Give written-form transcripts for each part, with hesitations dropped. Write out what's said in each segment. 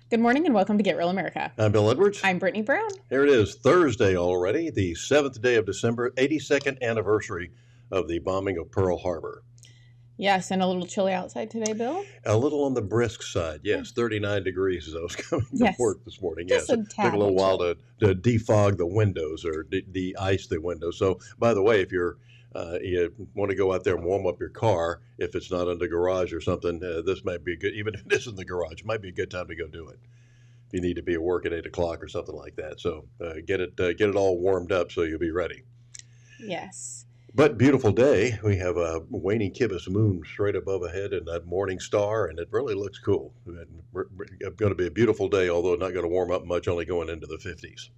Good morning and welcome to Get Real America. I'm Bill Edwards. I'm Brittany Brown. Here it is, Thursday already, the 7th day of December, 82nd anniversary of the bombing of Pearl Harbor. Yes, and a little chilly outside today, Bill. A little on the brisk side, yes, 39 degrees as I was coming to work this morning. Just yes, a it took a little while to defog the windows or de-ice the windows. So, by the way, if you want to go out there and warm up your car, if it's not in the garage or something, this might be good. Even if it is in the garage, it might be a good time to go do it. If you need to be at work at 8 o'clock or something like that. So get it all warmed up so you'll be ready. Yes. But beautiful day. We have a waning gibbous moon straight above ahead and that morning star, and it really looks cool. It's going to be a beautiful day, although not going to warm up much, only going into the 50s.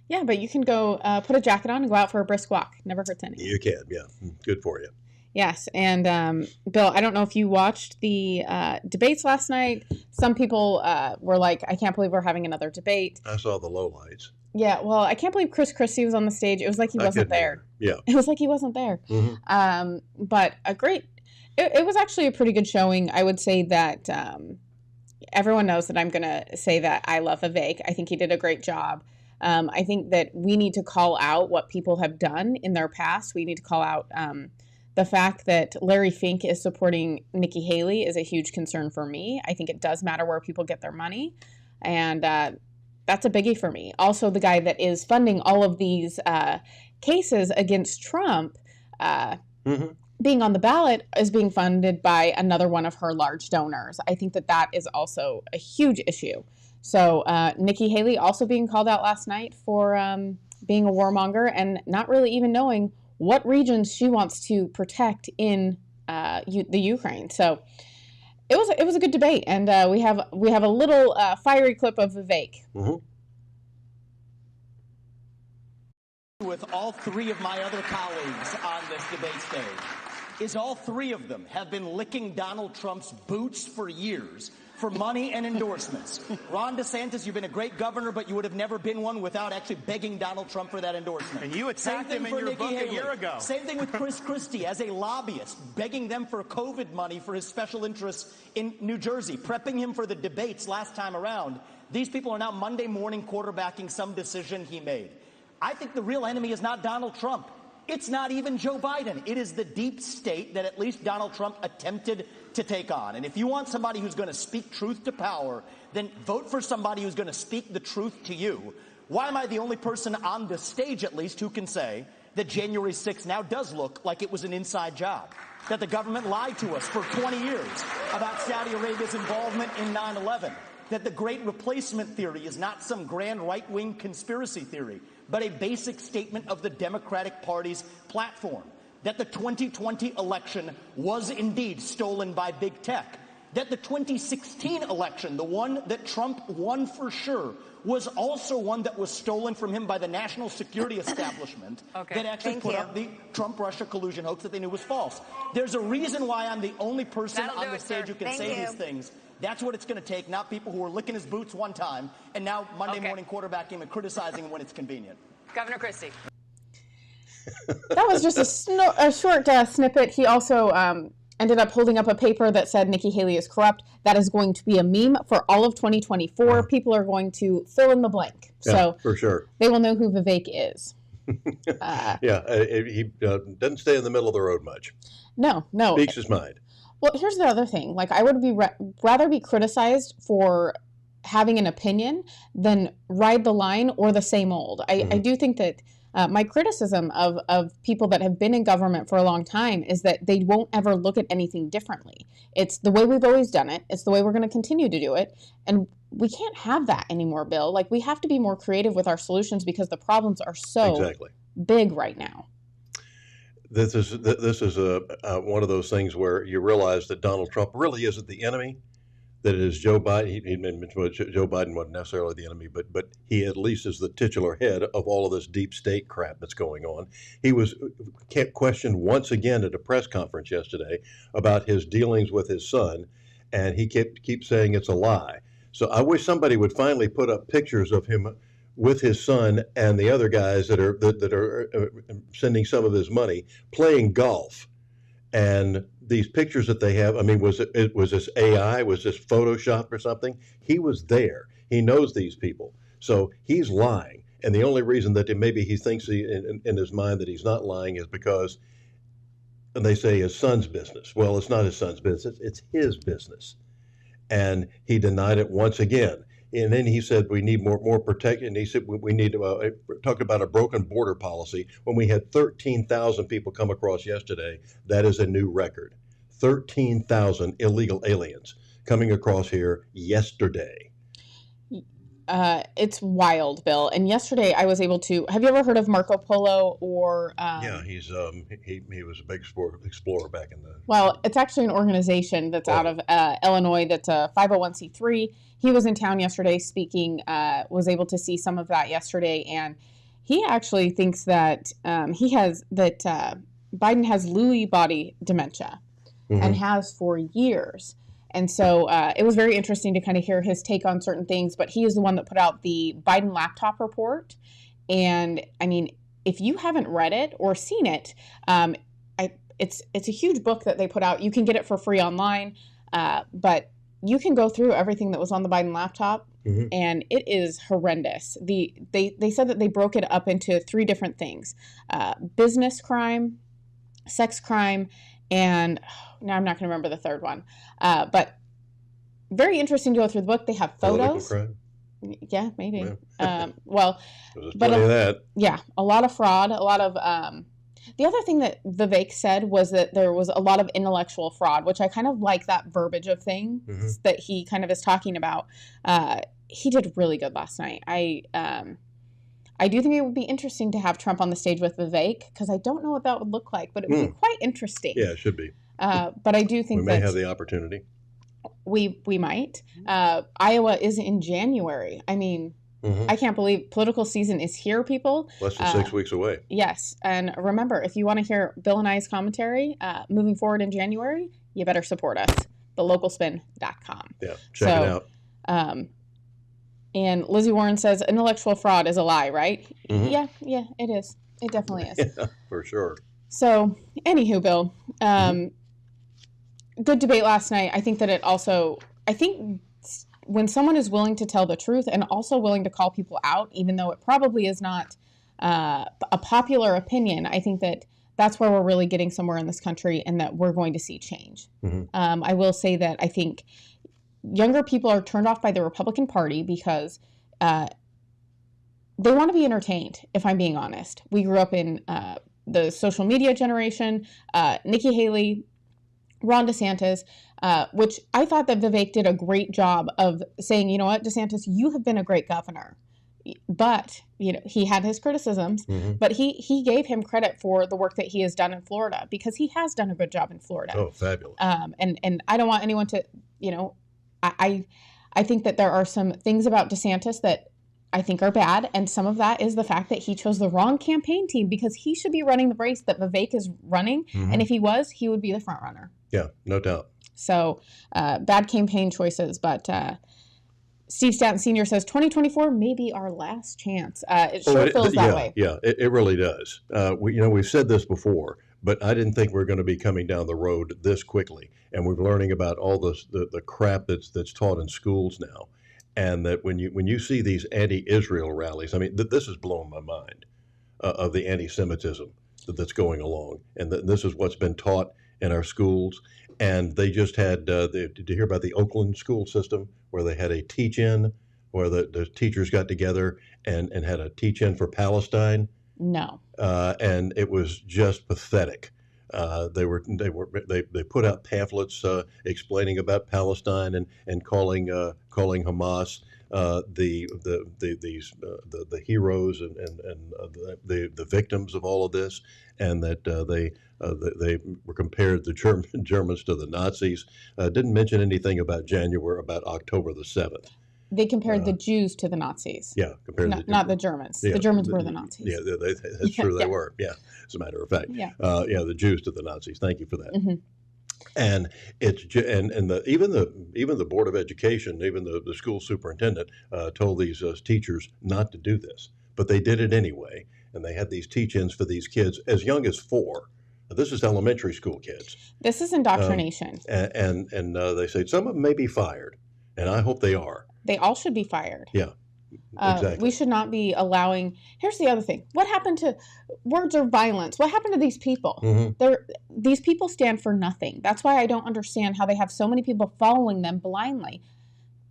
Yeah, but you can go put a jacket on and go out for a brisk walk. Never hurts anyone. You can, yeah. Good for you. Yes, and Bill, I don't know if you watched the debates last night. Some people were like, I can't believe we're having another debate. I saw the lowlights. Yeah, well, I can't believe Chris Christie was on the stage. It was like he wasn't there. Yeah. It was like he wasn't there. Mm-hmm. But it was actually a pretty good showing. I would say that everyone knows that I'm going to say that I love Vivek. I think he did a great job. I think that we need to call out what people have done in their past. We need to call out the fact that Larry Fink is supporting Nikki Haley is a huge concern for me. I think it does matter where people get their money. And that's a biggie for me. Also, the guy that is funding all of these cases against Trump being on the ballot is being funded by another one of her large donors. I think that is also a huge issue. So Nikki Haley also being called out last night for being a warmonger and not really even knowing what regions she wants to protect in the Ukraine. So it was a good debate, and we have a little fiery clip of Vivek. Mm-hmm. With all three of my other colleagues on this debate stage is all three of them have been licking Donald Trump's boots for years for money and endorsements. Ron DeSantis, you've been a great governor, but you would have never been one without actually begging Donald Trump for that endorsement. And you attacked him in your book a year ago. Same thing with Chris Christie as a lobbyist, begging them for COVID money for his special interests in New Jersey, prepping him for the debates last time around. These people are now Monday morning quarterbacking some decision he made. I think the real enemy is not Donald Trump. It's not even Joe Biden. It is the deep state that at least Donald Trump attempted to take on. And if you want somebody who's going to speak truth to power, then vote for somebody who's going to speak the truth to you. Why am I the only person on the stage, at least, who can say that January 6th now does look like it was an inside job? That the government lied to us for 20 years about Saudi Arabia's involvement in 9/11? That the Great Replacement theory is not some grand right-wing conspiracy theory, but a basic statement of the Democratic Party's platform. That the 2020 election was indeed stolen by big tech. That the 2016 election, the one that Trump won for sure, was also one that was stolen from him by the national security establishment that actually put up the Trump-Russia collusion hoax that they knew was false. There's a reason why I'm the only person on the stage who can say these things. That's what it's going to take, not people who are licking his boots one time and now Monday morning quarterbacking him and criticizing him when it's convenient. Governor Christie. That was just a short snippet. He also ended up holding up a paper that said Nikki Haley is corrupt. That is going to be a meme for all of 2024. People are going to fill in the blank. Yeah, so for sure. They will know who Vivek is. He doesn't stay in the middle of the road much. No. Speaks his mind. Well, here's the other thing. Like, I would be rather be criticized for having an opinion than ride the line or the same old. I do think that my criticism of people that have been in government for a long time is that they won't ever look at anything differently. It's the way we've always done it. It's the way we're going to continue to do it. And we can't have that anymore, Bill. Like, we have to be more creative with our solutions because the problems are so big right now. This is one of those things where you realize that Donald Trump really isn't the enemy. that it is Joe Biden. He mentioned Joe Biden wasn't necessarily the enemy, but he at least is the titular head of all of this deep state crap that's going on. He was questioned once again at a press conference yesterday about his dealings with his son, and he keeps saying it's a lie. So I wish somebody would finally put up pictures of him with his son and the other guys that are sending some of his money playing golf. And these pictures that they have, I mean, was this AI? Was this Photoshop or something? He was there. He knows these people. So he's lying. And the only reason that maybe he thinks in his mind that he's not lying is because, and they say his son's business. Well, it's not his son's business. It's his business. And he denied it once again. And then he said we need more protection. And he said we need to talk about a broken border policy. When we had 13,000 people come across yesterday, that is a new record. 13,000 illegal aliens coming across here yesterday. It's wild, Bill. And yesterday I was able to. Have you ever heard of Marco Polo or? Yeah, he was a big explorer back in the. Well, it's actually an organization that's out of Illinois. That's a 501c3. He was in town yesterday speaking. Was able to see some of that yesterday, and he actually thinks that Biden has Lewy body dementia, and has for years. And so it was very interesting to kind of hear his take on certain things. But he is the one that put out the Biden laptop report. And I mean, if you haven't read it or seen it, it's a huge book that they put out. You can get it for free online, but you can go through everything that was on the Biden laptop, and it is horrendous. They said that they broke it up into 3 different things: business crime, sex crime, and now I'm not going to remember the third one. But very interesting to go through the book. They have photos. Crime? Yeah, maybe. Yeah. Well, there's plenty of that. Yeah, a lot of fraud, a lot of. The other thing that Vivek said was that there was a lot of intellectual fraud, which I kind of like that verbiage of things that he kind of is talking about. He did really good last night. I do think it would be interesting to have Trump on the stage with Vivek, because I don't know what that would look like, but it would be quite interesting. Yeah, it should be. But I do think we may have the opportunity. We might. Iowa is in January. I mean, I can't believe political season is here, people. Less than 6 weeks away. Yes. And remember, if you want to hear Bill and I's commentary moving forward in January, you better support us. TheLocalSpin.com. Yeah, check it out. And Lizzie Warren says intellectual fraud is a lie, right? Yeah, it is. It definitely is. Yeah, for sure. So, anywho, Bill, good debate last night. I think that it also, when someone is willing to tell the truth and also willing to call people out, even though it probably is not a popular opinion, I think that that's where we're really getting somewhere in this country, and that we're going to see change. I will say that I think younger people are turned off by the Republican Party because they want to be entertained, if I'm being honest. We grew up in the social media generation, Nikki Haley, Ron DeSantis, which I thought that Vivek did a great job of saying, you know what, DeSantis, you have been a great governor. But, you know, he had his criticisms, but he gave him credit for the work that he has done in Florida, because he has done a good job in Florida. Oh, fabulous. And I don't want anyone to, you know, I think that there are some things about DeSantis that I think are bad, and some of that is the fact that he chose the wrong campaign team, because he should be running the race that Vivek is running, and if he was, he would be the front runner. Yeah, no doubt. So, bad campaign choices, but Steve Stanton Sr. says 2024 may be our last chance. It sure feels that way. Yeah, it really does. We've said this before, but I didn't think we were going to be coming down the road this quickly. And we're learning about all the crap that's taught in schools now, and that when you see these anti-Israel rallies, I mean, this is blowing my mind of the anti-Semitism that's going along, and this is what's been taught in our schools. And they just had, did you hear about the Oakland school system, where they had a teach-in, where the teachers got together and had a teach-in for Palestine? No. And it was just pathetic. They put out pamphlets explaining about Palestine and calling Hamas the heroes and the victims of all of this, and that they were compared the Germans to the Nazis. Didn't mention anything about October the 7th. They compared the Jews to the Nazis. Yeah, compared not the Germans. Yeah, the Germans were the Nazis. Yeah, that's true. They were. Yeah, as a matter of fact. Yeah. The Jews to the Nazis. Thank you for that. Mm-hmm. And it's even the Board of Education, even the school superintendent told these teachers not to do this, but they did it anyway, and they had these teach-ins for these kids as young as 4. This is elementary school kids. This is indoctrination. And they say some of them may be fired, and I hope they are. They all should be fired. Yeah. Exactly. We should not be allowing. Here's the other thing. What happened to words of violence? What happened to these people? Mm-hmm. These people stand for nothing. That's why I don't understand how they have so many people following them blindly.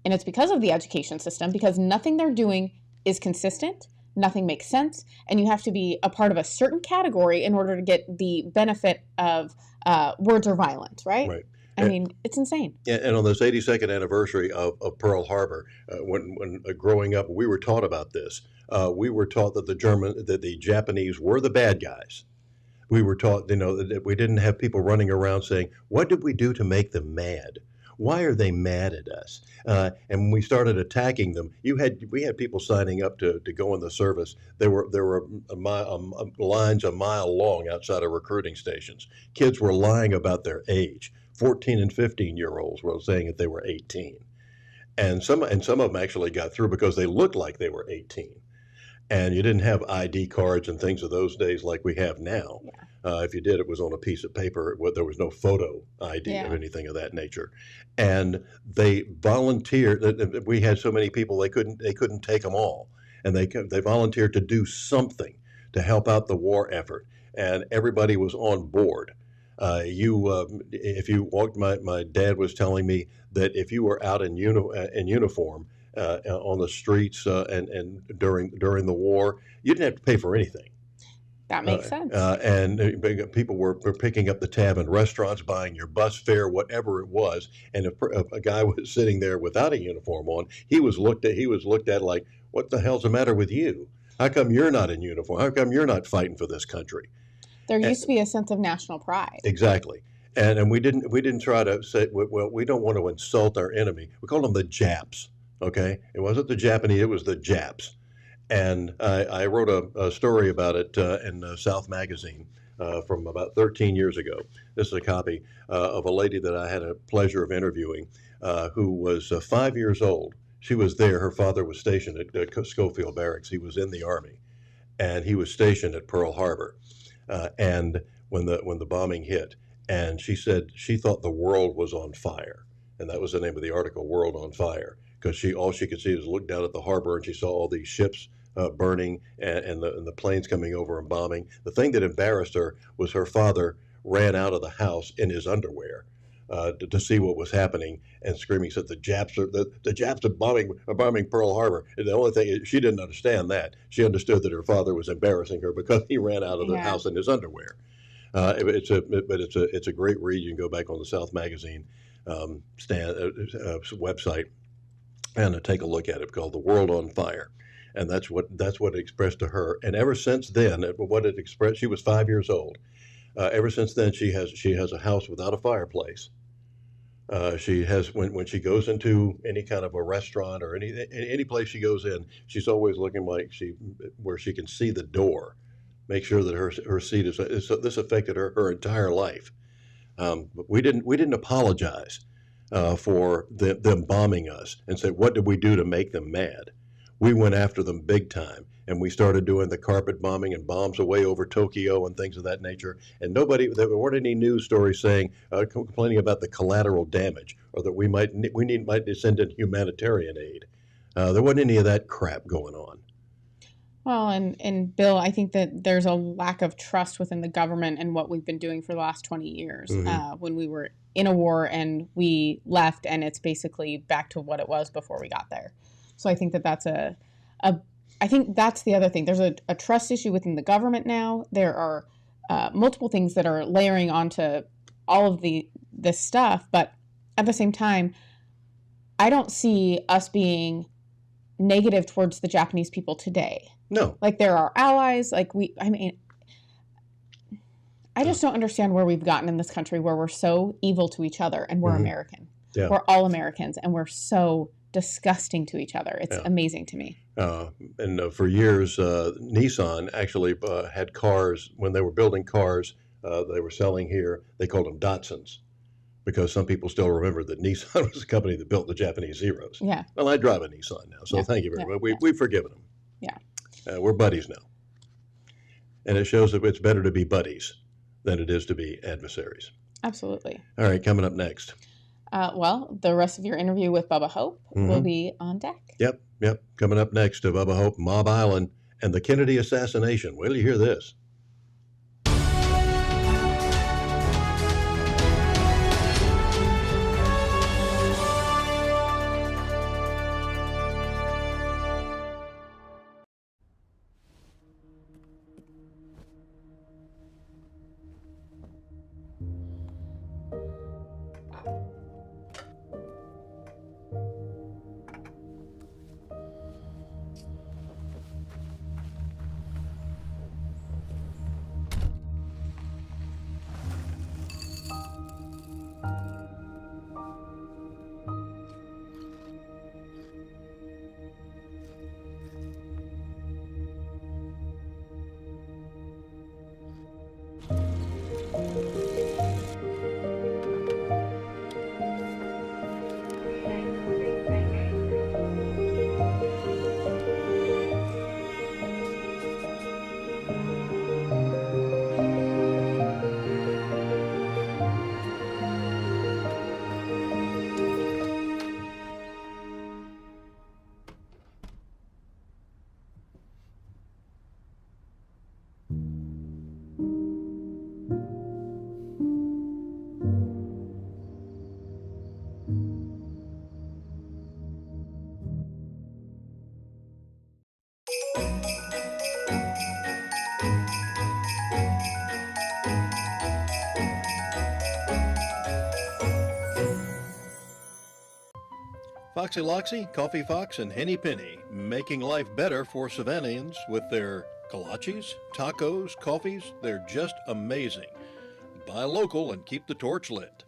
And it's because of the education system, because nothing they're doing is consistent. Nothing makes sense. And you have to be a part of a certain category in order to get the benefit of words or violence, right? Right. I mean, it's insane. And on this 82nd anniversary of Pearl Harbor, when growing up, we were taught about this. We were taught that the Japanese were the bad guys. We were taught, that we didn't have people running around saying, "What did we do to make them mad? Why are they mad at us?" And when we started attacking them, we had people signing up to go in the service. There were lines a mile long outside of recruiting stations. Kids were lying about their age. 14 and 15-year-olds were saying that they were 18. And some of them actually got through because they looked like they were 18. And you didn't have ID cards and things of those days like we have now. Yeah. If you did, it was on a piece of paper. There was no photo ID or anything of that nature. And they volunteered. We had so many people they couldn't take them all, and they volunteered to do something to help out the war effort, and everybody was on board. If you walked, my dad was telling me that if you were out in uniform on the streets and during the war, you didn't have to pay for anything. That makes sense. And people were picking up the tab in restaurants, buying your bus fare, whatever it was. And if a guy was sitting there without a uniform on, he was looked at like, "What the hell's the matter with you? How come you're not in uniform? How come you're not fighting for this country?" There used to be a sense of national pride. Exactly. And we didn't try to say, well, we don't want to insult our enemy. We called them the Japs, okay? It wasn't the Japanese, it was the Japs. And I wrote a story about it in South Magazine from about 13 years ago. This is a copy of a lady that I had a pleasure of interviewing who was 5 years old. She was there. Her father was stationed at Schofield Barracks. He was in the Army, and he was stationed at Pearl Harbor. And when the bombing hit, and she said she thought the world was on fire, and that was the name of the article, "World on Fire," because all she could see was look down at the harbor, and she saw all these ships burning and the planes coming over and bombing. The thing that embarrassed her was her father ran out of the house in his underwear to see what was happening, and screaming, said the Japs are bombing Pearl Harbor. And the only thing she didn't understand that. She understood that her father was embarrassing her because he ran out of the house in his underwear. It's a great read. You can go back on the South Magazine website and take a look at it, called "The World on Fire." And that's what it expressed to her. And ever since then, what it expressed, she was 5 years old. Ever since then, she has a house without a fireplace. She has when she goes into any kind of a restaurant or any place she goes in, she's always looking like where she can see the door, make sure that her seat is. This affected her entire life. But we didn't apologize for them bombing us and say, what did we do to make them mad? We went after them big time, and we started doing the carpet bombing and bombs away over Tokyo and things of that nature. And there weren't any news stories saying complaining about the collateral damage or that we might send in humanitarian aid. There wasn't any of that crap going on. Well, and Bill, I think that there's a lack of trust within the government and what we've been doing for the last 20 years. Mm-hmm. When we were in a war and we left, and it's basically back to what it was before we got there. So I think that's I think that's the other thing. There's a trust issue within the government now. There are multiple things that are layering onto all of this stuff, but at the same time, I don't see us being negative towards the Japanese people today. No. Like, they're our allies. Like, I just don't understand where we've gotten in this country where we're so evil to each other and we're American. Yeah. We're all Americans and we're so disgusting to each other. It's amazing to me. And for years, Nissan actually had cars, when they were building cars, they were selling here, they called them Datsuns, because some people still remember that Nissan was the company that built the Japanese Zeros. Yeah. Well, I drive a Nissan now, so thank you very much. We've forgiven them. Yeah. We're buddies now. And it shows that it's better to be buddies than it is to be adversaries. Absolutely. All right, coming up next. Well, the rest of your interview with Bubba Hope will be on deck. Yep. Coming up next to Bubba Hope, Mob Island, and the Kennedy assassination. Wait till you hear this. Foxy Loxy, Coffee Fox, and Henny Penny, making life better for Savannahans with their kolaches, tacos, coffees. They're just amazing. Buy local and keep the torch lit.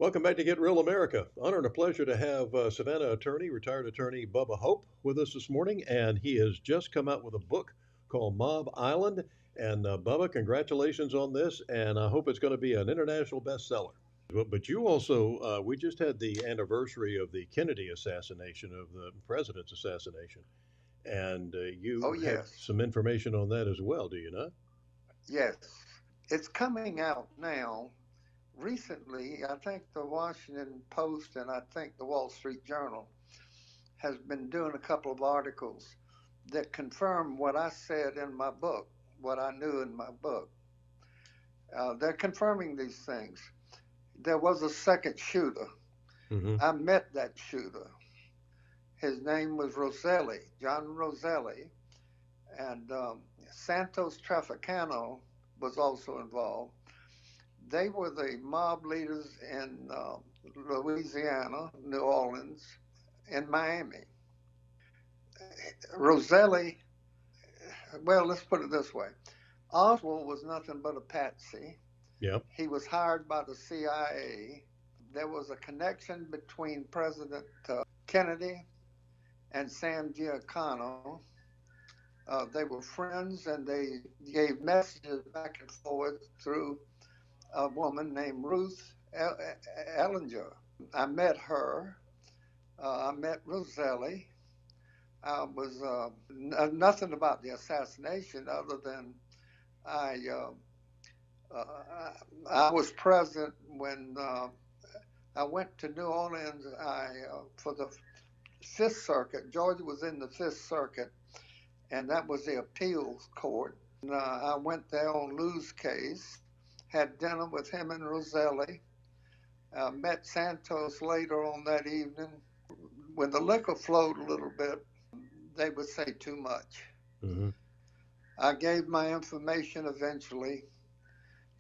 Welcome back to Get Real America. Honor and a pleasure to have Savannah attorney, retired attorney Bubba Hope with us this morning, and he has just come out with a book called Mob Island. And Bubba, congratulations on this, and I hope it's going to be an international bestseller. But you also, we just had the anniversary of the Kennedy assassination, of the president's assassination, and you have some information on that as well, do you not? Yes, it's coming out now. Recently, I think the Washington Post and I think the Wall Street Journal has been doing a couple of articles that confirm what I said in my book, what I knew in my book. They're confirming these things. There was a second shooter. I met that shooter. His name was Roselli, John Roselli, and Santos Trafficano was also involved. They were the mob leaders in Louisiana, New Orleans, and Miami. Roselli, well, let's put it this way. Oswald was nothing but a patsy. Yep. He was hired by the CIA. There was a connection between President Kennedy and Sam Giancana. They were friends, and they gave messages back and forth through a woman named Ruth Ellinger. I met her. I met Roselli. I was nothing about the assassination other than I was present when I went to New Orleans. For the Fifth Circuit. Georgia was in the Fifth Circuit, and that was the appeals court. And, I went there on Lou's case. Had dinner with him and Roselli, Met Santos later on that evening. When the liquor flowed a little bit, they would say too much. Mm-hmm. I gave my information eventually.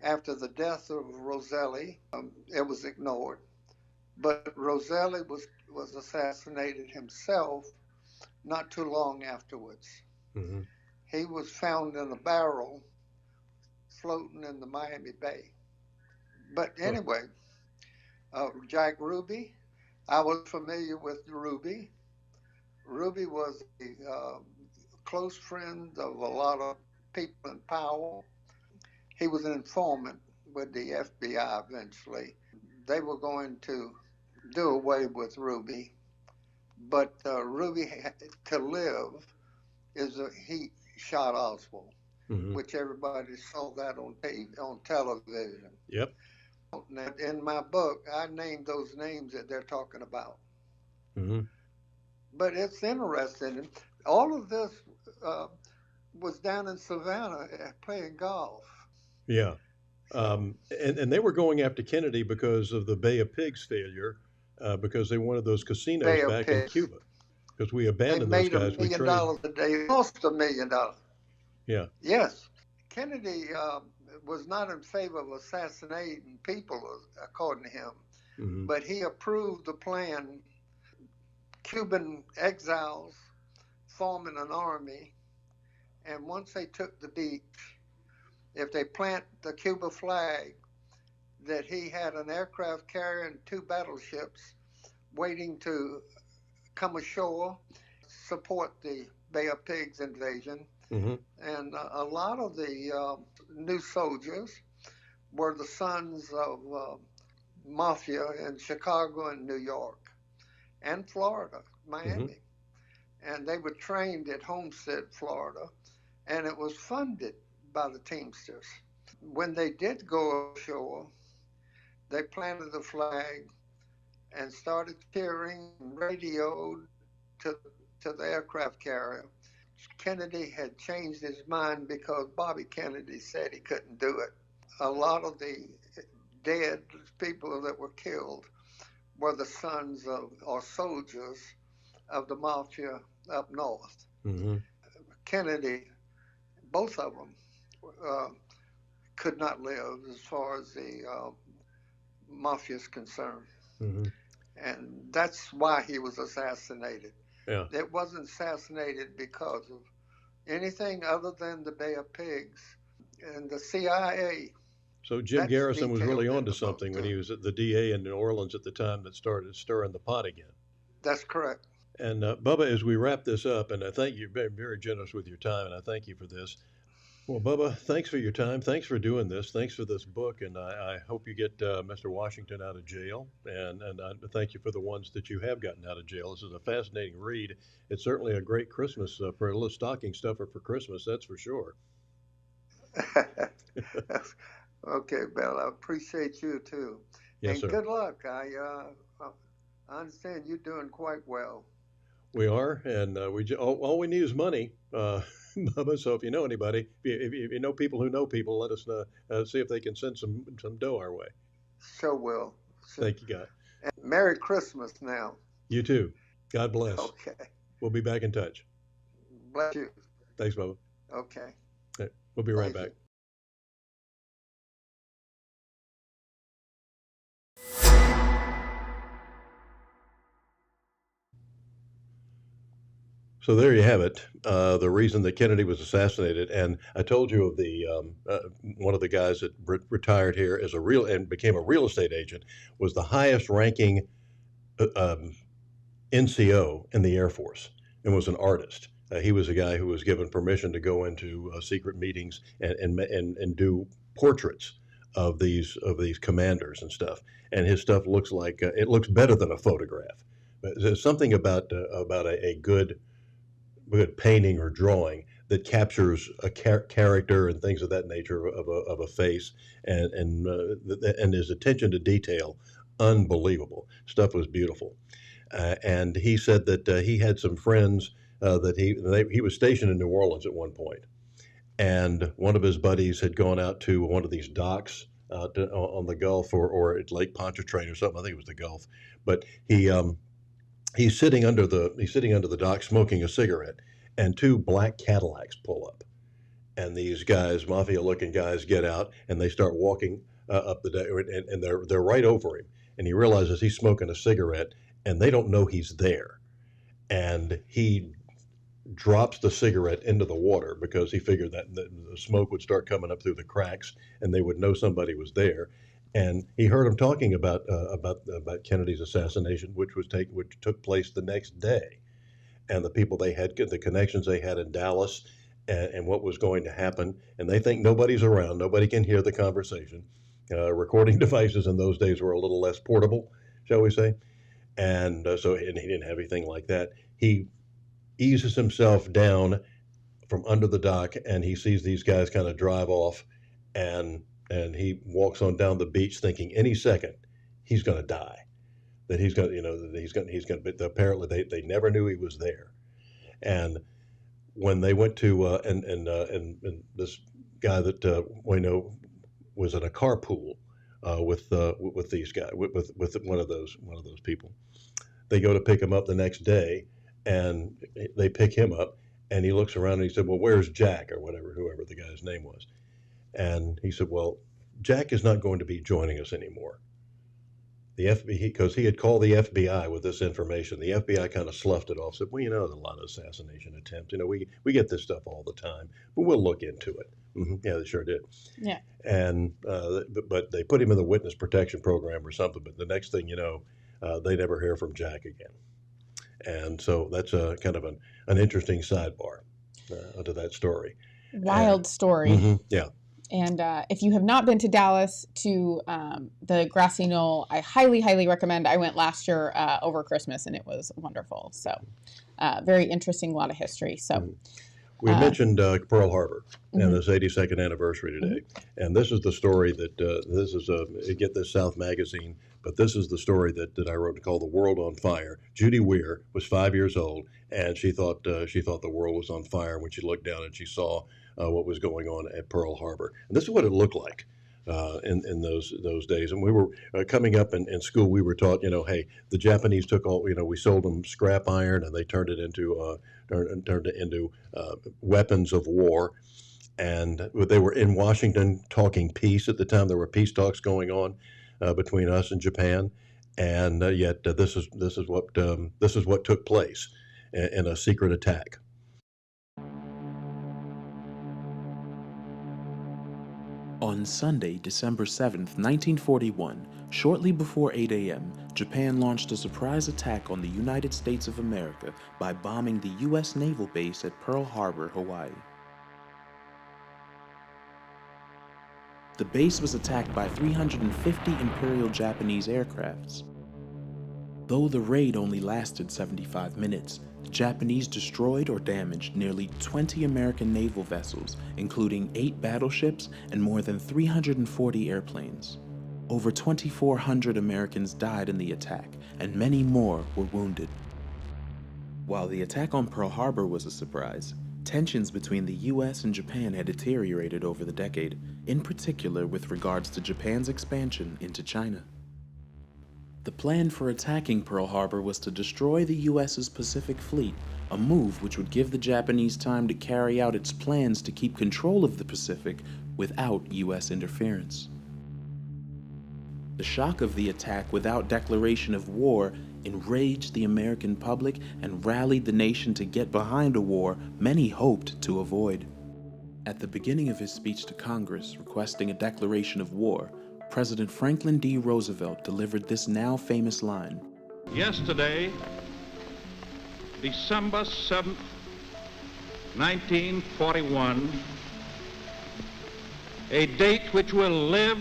After the death of Roselli, it was ignored. But Roselli was assassinated himself not too long afterwards. Mm-hmm. He was found in a barrel floating in the Miami Bay. But anyway, Jack Ruby, I was familiar with Ruby. Ruby was a close friend of a lot of people in power. He was an informant with the FBI eventually. They were going to do away with Ruby, but Ruby had to live he shot Oswald, Mm-hmm. which everybody saw that on television. Yep. In my book, I named those names that they're talking about. Mm-hmm. But it's interesting. All of this was down in Savannah playing golf. Yeah. And they were going after Kennedy because of the Bay of Pigs failure, because they wanted those casinos Bay of back in Pigs. Cuba, because we They abandoned those made guys. $1 We million traded. a day, lost $1 million. Yeah. Yes. Kennedy was not in favor of assassinating people, according to him, Mm-hmm. but he approved the plan. Cuban exiles forming an army, and once they took the beach, if they plant the Cuba flag, that he had an aircraft carrier and 2 battleships waiting to come ashore, support the Bay of Pigs invasion. Mm-hmm. And a lot of the new soldiers were the sons of mafia in Chicago and New York and Florida, Miami. Mm-hmm. And they were trained at Homestead, Florida, and it was funded by the Teamsters. When they did go ashore, they planted the flag and started cheering and radioed to the aircraft carrier. Kennedy had changed his mind because Bobby Kennedy said he couldn't do it. A lot of the dead people that were killed were the sons of or soldiers of the mafia up north. Mm-hmm. Kennedy, both of them, could not live as far as the mafia is concerned. Mm-hmm. And that's why he was assassinated. Yeah. It wasn't assassinated because of anything other than the Bay of Pigs and the CIA. So Jim Garrison was really onto something when he was at the DA in New Orleans at the time that started stirring the pot again. That's correct. And Bubba, as we wrap this up, and I thank you, very, very generous with your time, and I thank you for this. Well, Bubba, thanks for your time. Thanks for doing this. Thanks for this book, and I hope you get Mr. Washington out of jail. And I thank you for the ones that you have gotten out of jail. This is a fascinating read. It's certainly a great Christmas for a little stocking stuffer for Christmas. That's for sure. Okay, Bill. I appreciate you too. Yes, and sir. Good luck. I understand you're doing quite well. We are, and all we need is money, Bubba. So if you know anybody, if you know people who know people, let us know. See if they can send some dough our way. Sure will. Sure. Thank you, God. And Merry Christmas now. You too. God bless. Okay. We'll be back in touch. Bless you. Thanks, Bubba. Okay. We'll be right back. So there you have it. The reason that Kennedy was assassinated, and I told you of the one of the guys that retired here as and became a real estate agent, was the highest ranking NCO in the Air Force, and was an artist. He was a guy who was given permission to go into secret meetings and do portraits of these commanders and stuff. And his stuff looks like it looks better than a photograph. But there's something about a good painting or drawing that captures a character and things of that nature of a face, and his attention to detail, unbelievable. Stuff was beautiful. And he said that he had some friends that he was stationed in New Orleans at one point, and one of his buddies had gone out to one of these docks on the Gulf or at Lake Pontchartrain or something. I think it was the Gulf, but he's sitting under the dock smoking a cigarette, and two black Cadillacs pull up, and these guys, mafia-looking guys, get out and they start walking up the deck, and they're right over him, and he realizes he's smoking a cigarette, and they don't know he's there, and he drops the cigarette into the water because he figured that the smoke would start coming up through the cracks, and they would know somebody was there. And he heard him talking about Kennedy's assassination, which took place the next day, and the people they had, the connections they had in Dallas, and what was going to happen. And they think nobody's around, nobody can hear the conversation. Recording devices in those days were a little less portable, shall we say? And and he didn't have anything like that. He eases himself down from under the dock, and he sees these guys kind of drive off, and he walks on down the beach, thinking any second he's going to die. That he's going, that he's going. But apparently they never knew he was there. And when they went to and this guy that we know was in a carpool with these guys with one of those people. They go to pick him up the next day, and they pick him up, and he looks around and he said, "Well, where's Jack?" or whoever the guy's name was. And he said, "Well, Jack is not going to be joining us anymore." The FBI, because he had called the FBI with this information, the FBI kind of sloughed it off, said, "Well, there's a lot of assassination attempts. We get this stuff all the time, but we'll look into it." Yeah, they sure did. Yeah. And but they put him in the witness protection program or something. But the next thing you know, they never hear from Jack again. And so that's a kind of an interesting sidebar to that story. Wild story. Yeah. And if you have not been to Dallas to the Grassy Knoll, I highly, highly recommend. I went last year over Christmas, and it was wonderful. So very interesting, a lot of history. So we mentioned Pearl Harbor and this 82nd anniversary today. And this is the story that this is get this South magazine, but this is the story that I wrote called "The World on Fire." Judy Weir was 5 years old, and she thought the world was on fire when she looked down and she saw what was going on at Pearl Harbor. And this is what it looked like in those days. And we were coming up in school, we were taught, hey, the Japanese took all, we sold them scrap iron, and they turned it into weapons of war. And they were in Washington talking peace at the time. There were peace talks going on between us and Japan, and yet this is what took place in a secret attack. On Sunday, December 7th, 1941, shortly before 8 a.m., Japan launched a surprise attack on the United States of America by bombing the U.S. naval base at Pearl Harbor, Hawaii. The base was attacked by 350 Imperial Japanese aircrafts. Though the raid only lasted 75 minutes, the Japanese destroyed or damaged nearly 20 American naval vessels, including 8 battleships and more than 340 airplanes. Over 2,400 Americans died in the attack, and many more were wounded. While the attack on Pearl Harbor was a surprise, tensions between the U.S. and Japan had deteriorated over the decade, in particular with regards to Japan's expansion into China. The plan for attacking Pearl Harbor was to destroy the U.S.'s Pacific Fleet, a move which would give the Japanese time to carry out its plans to keep control of the Pacific without U.S. interference. The shock of the attack without declaration of war enraged the American public and rallied the nation to get behind a war many hoped to avoid. At the beginning of his speech to Congress requesting a declaration of war, President Franklin D. Roosevelt delivered this now famous line. Yesterday, December 7th, 1941, a date which will live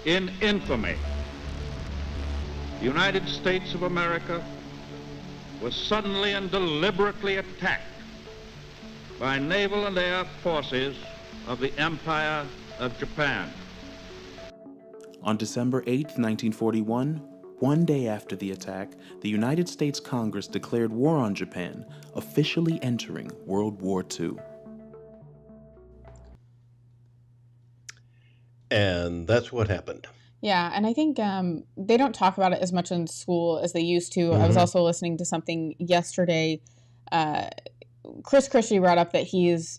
in infamy. The United States of America was suddenly and deliberately attacked by naval and air forces of the Empire of Japan. On December 8, 1941, one day after the attack, the United States Congress declared war on Japan, officially entering World War II. And that's what happened. Yeah, and I think they don't talk about it as much in school as they used to. I was also listening to something yesterday. Chris Christie brought up that he was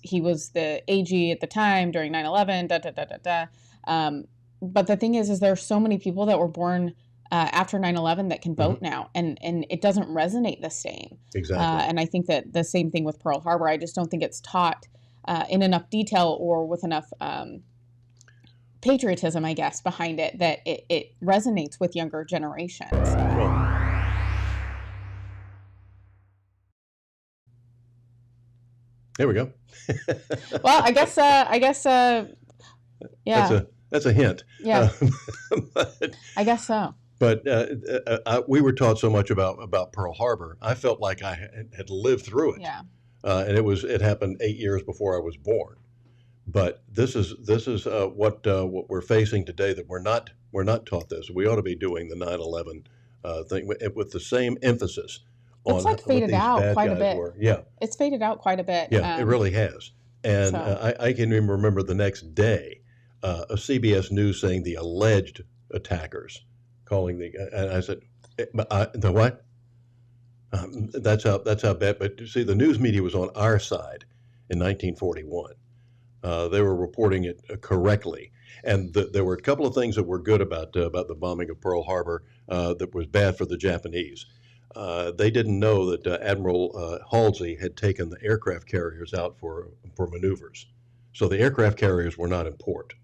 the AG at the time during 9/11. Da da da da da. But the thing is there are so many people that were born after 9/11 that can vote now, and it doesn't resonate the same. Exactly. And I think that the same thing with Pearl Harbor. I just don't think it's taught in enough detail or with enough patriotism, I guess, behind it, that it resonates with younger generations. Well, there we go. Well, I guess, yeah. That's a hint. Yeah. But, I guess so. But we were taught so much about Pearl Harbor. I felt like I had lived through it. Yeah. And it happened 8 years before I was born. But this is what we're facing today. That we're not taught this. We ought to be doing the 9/11 thing with the same emphasis on It's like what faded these out bad quite a guys bit. were. Yeah, It's faded out quite a bit. yeah, it really has. And I can even remember the next day, a CBS News saying the alleged attackers, calling and I said, the what? That's how bad. But you see, the news media was on our side in 1941. They were reporting it correctly, and there were a couple of things that were good about the bombing of Pearl Harbor that was bad for the Japanese. They didn't know that Admiral Halsey had taken the aircraft carriers out for maneuvers, so the aircraft carriers were not in port.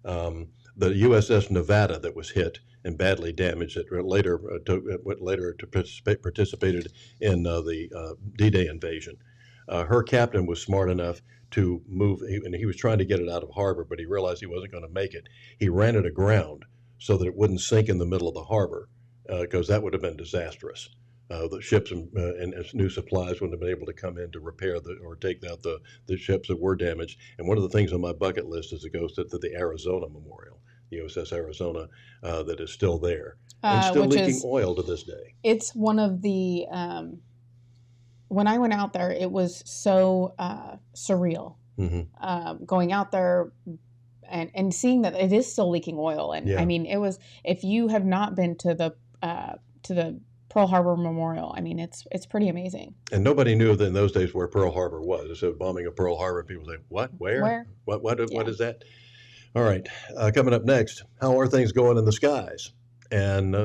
The USS Nevada that was hit and badly damaged, that later participated in the D-Day invasion. Her captain was smart enough to move, and he was trying to get it out of harbor, but he realized he wasn't going to make it. He ran it aground so that it wouldn't sink in the middle of the harbor, because that would have been disastrous. The ships and new supplies wouldn't have been able to come in to repair or take out the ships that were damaged. And one of the things on my bucket list is to go to the Arizona Memorial, the USS Arizona, that is still there and still leaking oil to this day. It's one of the when I went out there, it was so surreal going out there and seeing that it is still leaking oil. And I mean, it was, if you have not been to the Pearl Harbor Memorial, I mean, it's pretty amazing. And nobody knew in those days where Pearl Harbor was. So bombing of Pearl Harbor, people say, what, where? What is that? All right, coming up next, how are things going in the skies? And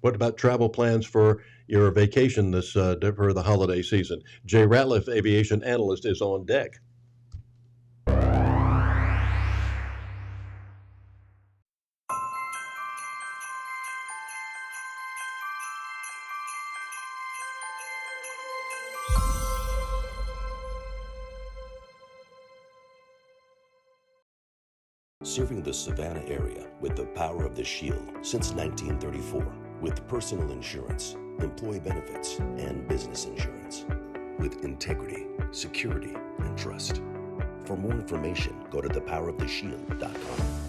what about travel plans for your vacation for the holiday season? Jay Ratliff, aviation analyst, is on deck. Serving the Savannah area with the power of the Shield since 1934, with personal insurance, employee benefits, and business insurance. With integrity, security, and trust. For more information, go to thepoweroftheshield.com.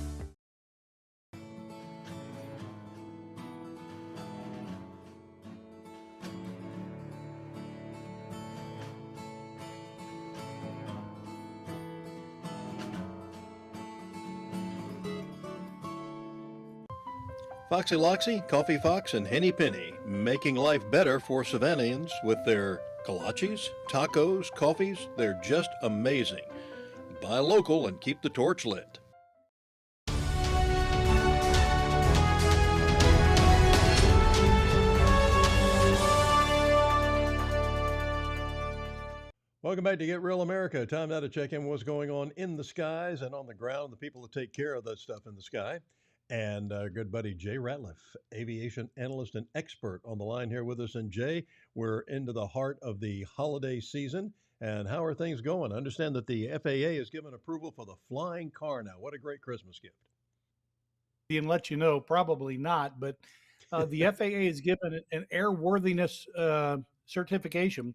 Foxy Loxy, Coffee Fox, and Henny Penny, making life better for Savannahans with their kolaches, tacos, coffees. They're just amazing. Buy local and keep the torch lit. Welcome back to Get Real America. Time now to check in what's going on in the skies and on the ground, the people that take care of that stuff in the sky. And our good buddy Jay Ratliff, aviation analyst and expert, on the line here with us. And Jay, we're into the heart of the holiday season. And how are things going? I understand that the FAA has given approval for the flying car now. What a great Christmas gift. And let you know, probably not, but the FAA has given an airworthiness certification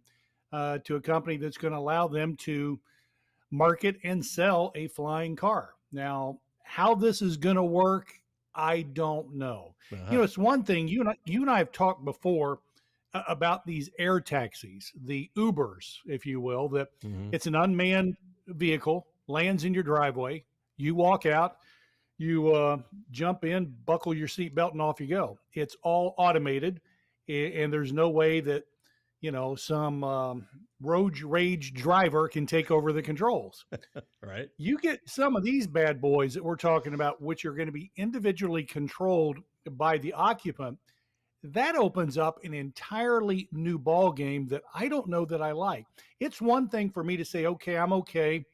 to a company that's going to allow them to market and sell a flying car. Now, how this is going to work, I don't know. You know, it's one thing, you and I have talked before about these air taxis, the Ubers, if you will, that it's an unmanned vehicle, lands in your driveway, you walk out, You jump in, buckle your seatbelt, and off you go. It's all automated, and there's no way that some road rage driver can take over the controls. Right. You get some of these bad boys that we're talking about, which are going to be individually controlled by the occupant. That opens up an entirely new ball game that I don't know that I like. It's one thing for me to say, okay, I'm okay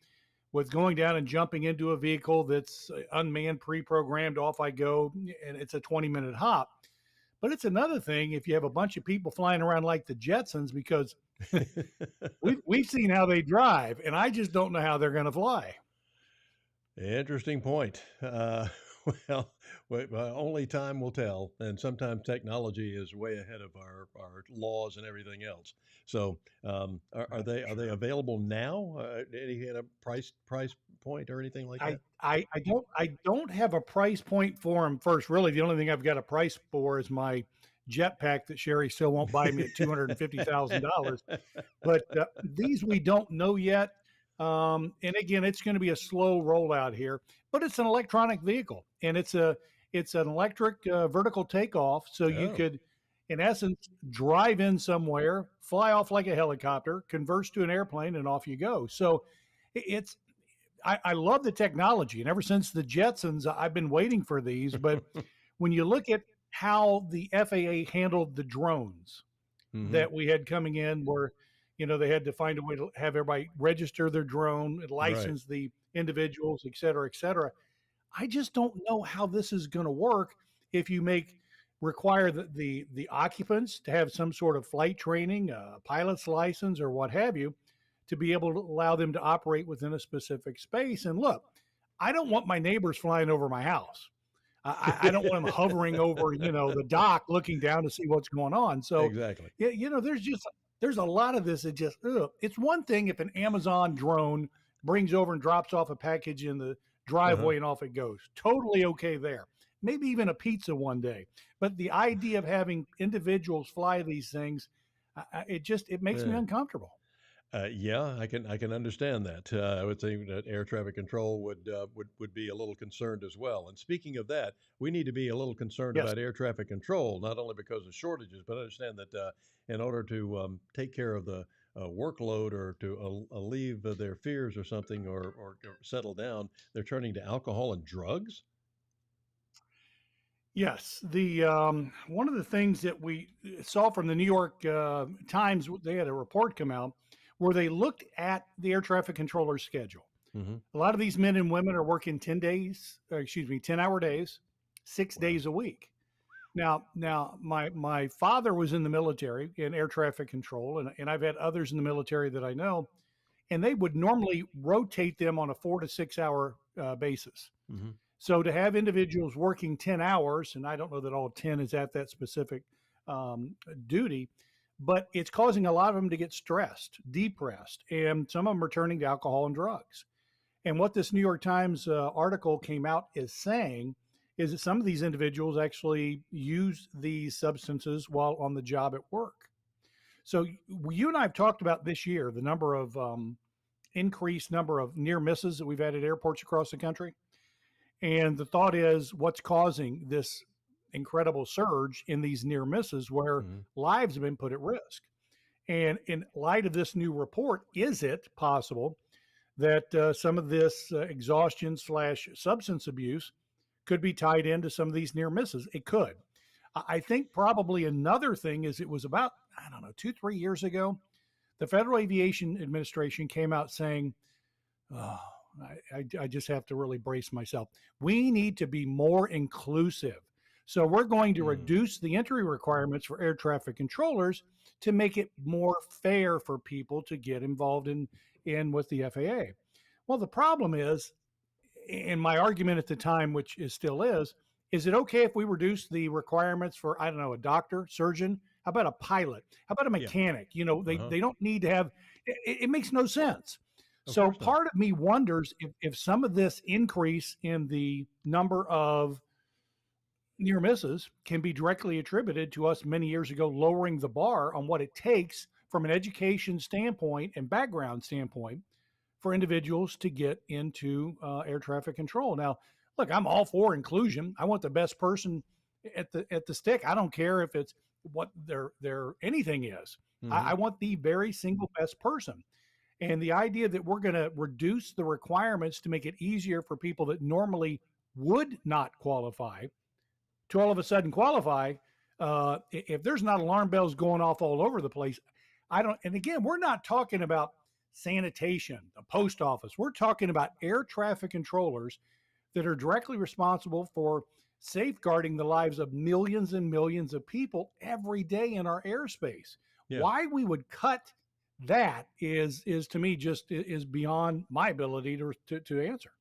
with going down and jumping into a vehicle that's unmanned, pre-programmed, off I go, and it's a 20-minute hop. But it's another thing if you have a bunch of people flying around like the Jetsons, because we've seen how they drive, and I just don't know how they're going to fly. Interesting point. Well, only time will tell, and sometimes technology is way ahead of our laws and everything else. So, are they available now? Any kind of price point or anything like that? I don't have a price point for them. First, really, the only thing I've got a price for is my jetpack that Sherry still won't buy me at $250,000. But these we don't know yet. And again, it's going to be a slow rollout here, but it's an electronic vehicle, and it's an electric vertical takeoff. So you could, in essence, drive in somewhere, fly off like a helicopter, converse to an airplane, and off you go. So I love the technology, and ever since the Jetsons, I've been waiting for these. But when you look at how the FAA handled the drones that we had coming in, where they had to find a way to have everybody register their drone, license the individuals, et cetera, et cetera. I just don't know how this is going to work if you require the occupants to have some sort of flight training, pilot's license, or what have you, to be able to allow them to operate within a specific space. And look, I don't want my neighbors flying over my house. I don't want them hovering over, the dock, looking down to see what's going on. So exactly, there's a lot of this that just, it's one thing if an Amazon drone brings over and drops off a package in the driveway and off it goes. Totally okay there. Maybe even a pizza one day. But the idea of having individuals fly these things, it makes me uncomfortable. Yeah, I can understand that. I would think that air traffic control would be a little concerned as well. And speaking of that, we need to be a little concerned about air traffic control, not only because of shortages, but understand that in order to take care of the workload, or to alleviate their fears or something, or settle down, they're turning to alcohol and drugs. Yes, the one of the things that we saw from the New York Times, they had a report come out where they looked at the air traffic controller's schedule. A lot of these men and women are working 10-hour days, 6 days a week. Now, my father was in the military in air traffic control, and I've had others in the military that I know, and they would normally rotate them on a 4 to 6 hour basis. So to have individuals working 10 hours, and I don't know that all 10 is at that specific duty, but it's causing a lot of them to get stressed, depressed, and some of them are turning to alcohol and drugs. And what this New York Times article came out is saying is that some of these individuals actually use these substances while on the job at work. So you and I have talked about this year, the number of increased number of near misses that we've had at airports across the country. And the thought is, what's causing this incredible surge in these near misses where lives have been put at risk? And in light of this new report, is it possible that some of this exhaustion / substance abuse could be tied into some of these near misses? It could. I think probably another thing is, it was about, 2-3 years ago, the Federal Aviation Administration came out saying, I just have to really brace myself. We need to be more inclusive. So we're going to reduce the entry requirements for air traffic controllers to make it more fair for people to get involved in with the FAA. Well, the problem is, and my argument at the time, which still is it okay if we reduce the requirements for, a doctor, surgeon? How about a pilot? How about a mechanic? They don't need to have, it makes no sense. So part of me wonders if some of this increase in the number of near misses can be directly attributed to us many years ago lowering the bar on what it takes from an education standpoint and background standpoint for individuals to get into air traffic control. Now, look, I'm all for inclusion. I want the best person at the stick. I don't care if it's what their anything is. I want the very single best person. And the idea that we're going to reduce the requirements to make it easier for people that normally would not qualify to all of a sudden qualify, if there's not alarm bells going off all over the place, I don't. And again, we're not talking about sanitation, the post office. We're talking about air traffic controllers that are directly responsible for safeguarding the lives of millions and millions of people every day in our airspace. Yeah. Why we would cut that is to me just is beyond my ability to answer.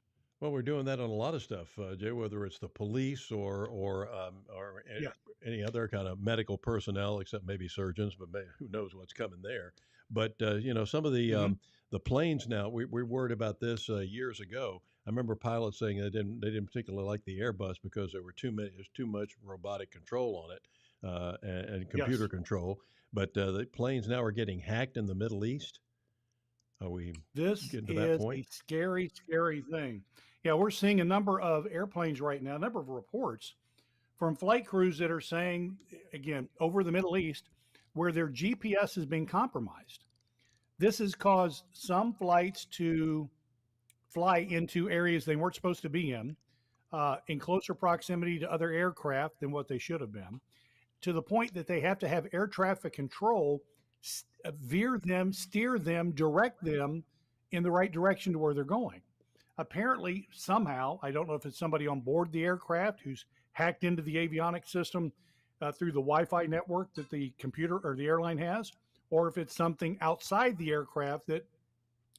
Well, we're doing that on a lot of stuff, Jay. Whether it's the police or Yeah. any other kind of medical personnel, except maybe surgeons, but who knows what's coming there. But some of the planes now. We worried about this years ago. I remember pilots saying they didn't particularly like the Airbus because there were there's too much robotic control on it and computer Yes. control. But the planes now are getting hacked in the Middle East. Are we This getting to that is point? a scary, scary thing. Yeah, we're seeing a number of airplanes right now, a number of reports from flight crews that are saying, again, over the Middle East, where their GPS has been compromised. This has caused some flights to fly into areas they weren't supposed to be in closer proximity to other aircraft than what they should have been, to the point that they have to have air traffic control veer them, steer them, direct them in the right direction to where they're going. Apparently, somehow, I don't know if it's somebody on board the aircraft who's hacked into the avionics system through the Wi-Fi network that the computer or the airline has, or if it's something outside the aircraft that